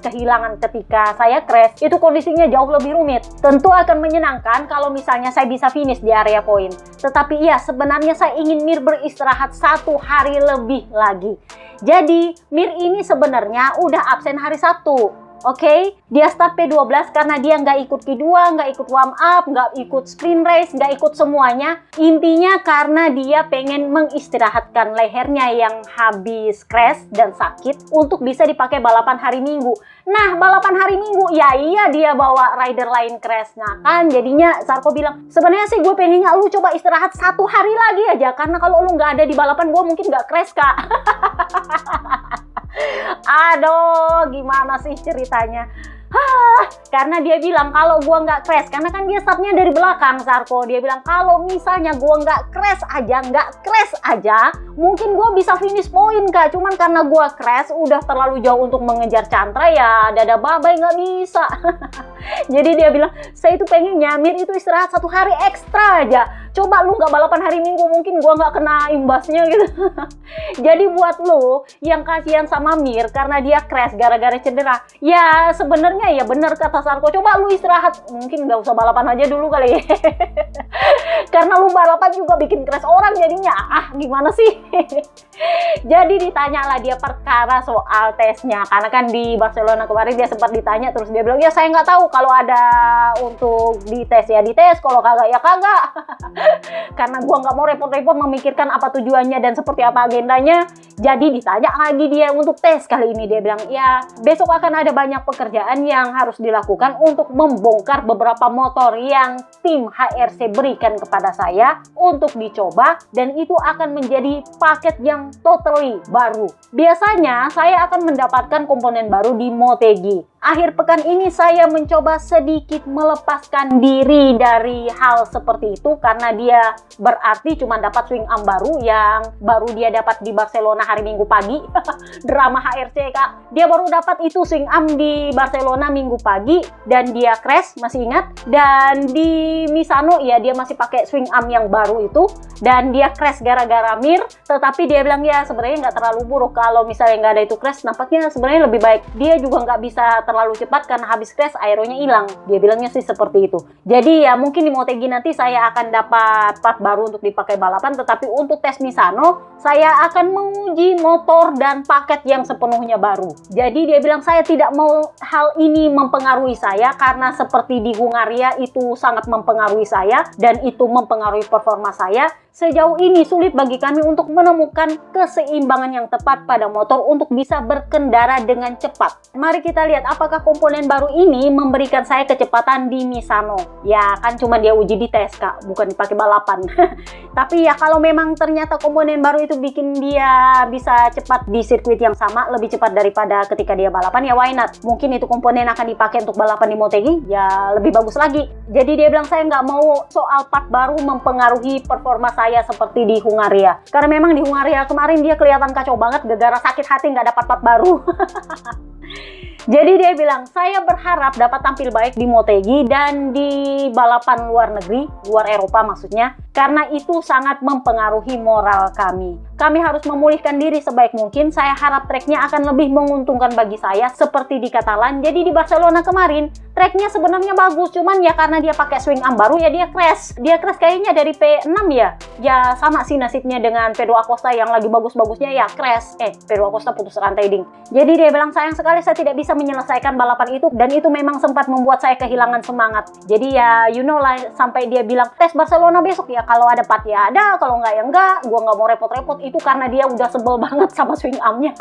kehilangan ketika saya crash, itu kondisinya jauh lebih rumit. Tentu akan menyenangkan kalau misalnya saya bisa finish di area poin. Tetapi ya sebenarnya saya ingin Mir beristirahat 1 hari lebih lagi. Jadi Mir ini sebenarnya udah absen hari Sabtu. Oke, dia start P12 karena dia nggak ikut Q2, nggak ikut warm up, nggak ikut sprint race, nggak ikut semuanya. Intinya karena dia pengen mengistirahatkan lehernya yang habis crash dan sakit untuk bisa dipakai balapan hari Minggu. Nah, balapan hari Minggu, ya iya dia bawa rider lain crash. Nah kan jadinya Zarko bilang, sebenarnya sih gue pengennya lu coba istirahat 1 hari lagi aja. Karena kalau lu nggak ada di balapan, gue mungkin nggak crash, Kak. Aduh, gimana sih ceritanya? Karena dia bilang kalau gua nggak crash, karena kan dia startnya dari belakang, Zarko. Dia bilang kalau misalnya gua nggak crash aja, mungkin gua bisa finish point, Kak. Cuman karena gua crash udah terlalu jauh untuk mengejar Chandra, ya dada babai nggak bisa. Jadi dia bilang, saya itu pengennya Mir itu istirahat 1 hari ekstra aja. Coba lu nggak balapan hari Minggu, mungkin gua nggak kena imbasnya gitu. Jadi buat lu yang kasihan sama Mir karena dia crash gara-gara cedera, ya sebenarnya ya bener kata Zarko, coba lu istirahat, mungkin nggak usah balapan aja dulu kali. Karena lu balapan juga bikin crash orang jadinya, gimana sih? Jadi ditanyalah dia perkara soal tesnya, karena kan di Barcelona kemarin dia sempat ditanya, terus dia bilang, ya saya nggak tahu, kalau ada untuk dites ya dites, kalau kagak ya kagak. Karena gua nggak mau repot-repot memikirkan apa tujuannya dan seperti apa agendanya. Jadi ditanya lagi dia untuk tes kali ini, dia bilang, ya besok akan ada banyak pekerjaan yang harus dilakukan untuk membongkar beberapa motor yang tim HRC berikan kepada saya untuk dicoba, dan itu akan menjadi paket yang totally baru. Biasanya saya akan mendapatkan komponen baru di Motegi. Akhir pekan ini saya mencoba sedikit melepaskan diri dari hal seperti itu karena dia berarti cuma dapat swing arm baru yang baru dia dapat di Barcelona hari Minggu pagi. Drama HRC, Kak. Dia baru dapat itu swing arm di Barcelona Minggu pagi dan dia crash, masih ingat? Dan di Misano ya dia masih pakai swing arm yang baru itu dan dia crash gara-gara Mir. Tetapi dia bilang ya sebenarnya nggak terlalu buruk kalau misalnya nggak ada itu crash, nampaknya sebenarnya lebih baik. Dia juga nggak bisa terlalu cepat karena habis crash aeronya hilang. Dia bilangnya sih seperti itu. Jadi ya mungkin di Motegi nanti saya akan dapat part baru untuk dipakai balapan, tetapi untuk tes Misano saya akan menguji motor dan paket yang sepenuhnya baru. Jadi dia bilang saya tidak mau hal ini mempengaruhi saya karena seperti di Hungaria itu sangat mempengaruhi saya dan itu mempengaruhi performa saya. Sejauh ini sulit bagi kami untuk menemukan keseimbangan yang tepat pada motor untuk bisa berkendara dengan cepat. Mari kita lihat apakah komponen baru ini memberikan saya kecepatan di Misano. Ya kan cuma dia uji di tes, Kak, bukan dipakai balapan. Tapi ya kalau memang ternyata komponen baru itu bikin dia bisa cepat di sirkuit yang sama, lebih cepat daripada ketika dia balapan, ya why not? Mungkin itu komponen akan dipakai untuk balapan di Motegi, ya lebih bagus lagi. Jadi dia bilang saya nggak mau soal part baru mempengaruhi performa saya seperti di Hungaria. Karena memang di Hungaria kemarin dia kelihatan kacau banget gara-gara sakit hati nggak dapat part baru. Jadi dia bilang, saya berharap dapat tampil baik di Motegi dan di balapan luar negeri, luar Eropa maksudnya, karena itu sangat mempengaruhi moral kami. kami harus memulihkan diri sebaik mungkin. Saya harap tracknya akan lebih menguntungkan bagi saya seperti di Catalan. Jadi di Barcelona kemarin tracknya sebenarnya bagus, cuman ya karena dia pakai swing arm baru ya dia crash. Dia crash kayaknya dari P6 ya. Ya sama sih nasibnya dengan Pedro Acosta yang lagi bagus-bagusnya ya crash. Pedro Acosta putus rantai ding. Jadi dia bilang sayang sekali saya tidak bisa menyelesaikan balapan itu, dan itu memang sempat membuat saya kehilangan semangat. Jadi ya you know lah, sampai dia bilang tes Barcelona besok ya kalau ada part ya ada, kalau nggak ya enggak, gua nggak mau repot-repot. Itu karena dia udah sebel banget sama swing armnya.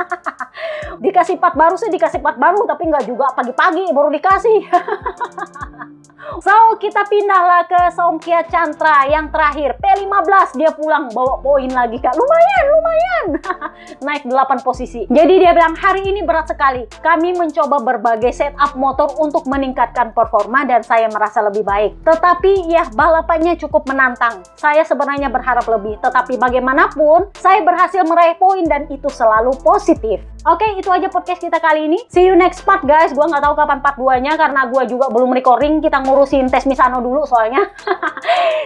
Dikasih part baru sih, dikasih part baru, tapi nggak juga pagi-pagi baru dikasih. So, kita pindahlah ke Songkia Chantra yang terakhir. P15 dia pulang bawa poin lagi, Kak. Lumayan. Naik 8 posisi. Jadi dia bilang hari ini berat sekali. Kami mencoba berbagai setup motor untuk meningkatkan performa dan saya merasa lebih baik. Tetapi ya balapannya cukup menantang. Saya sebenarnya berharap lebih. Tetapi bagaimanapun saya berhasil meraih poin dan itu selalu positif. Oke, itu aja podcast kita kali ini. See you next part guys. Gua nggak tahu kapan part 2-nya karena gua juga belum recording. Kita ngurusin tes Misano dulu soalnya.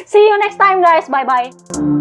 See you next time guys. Bye-bye.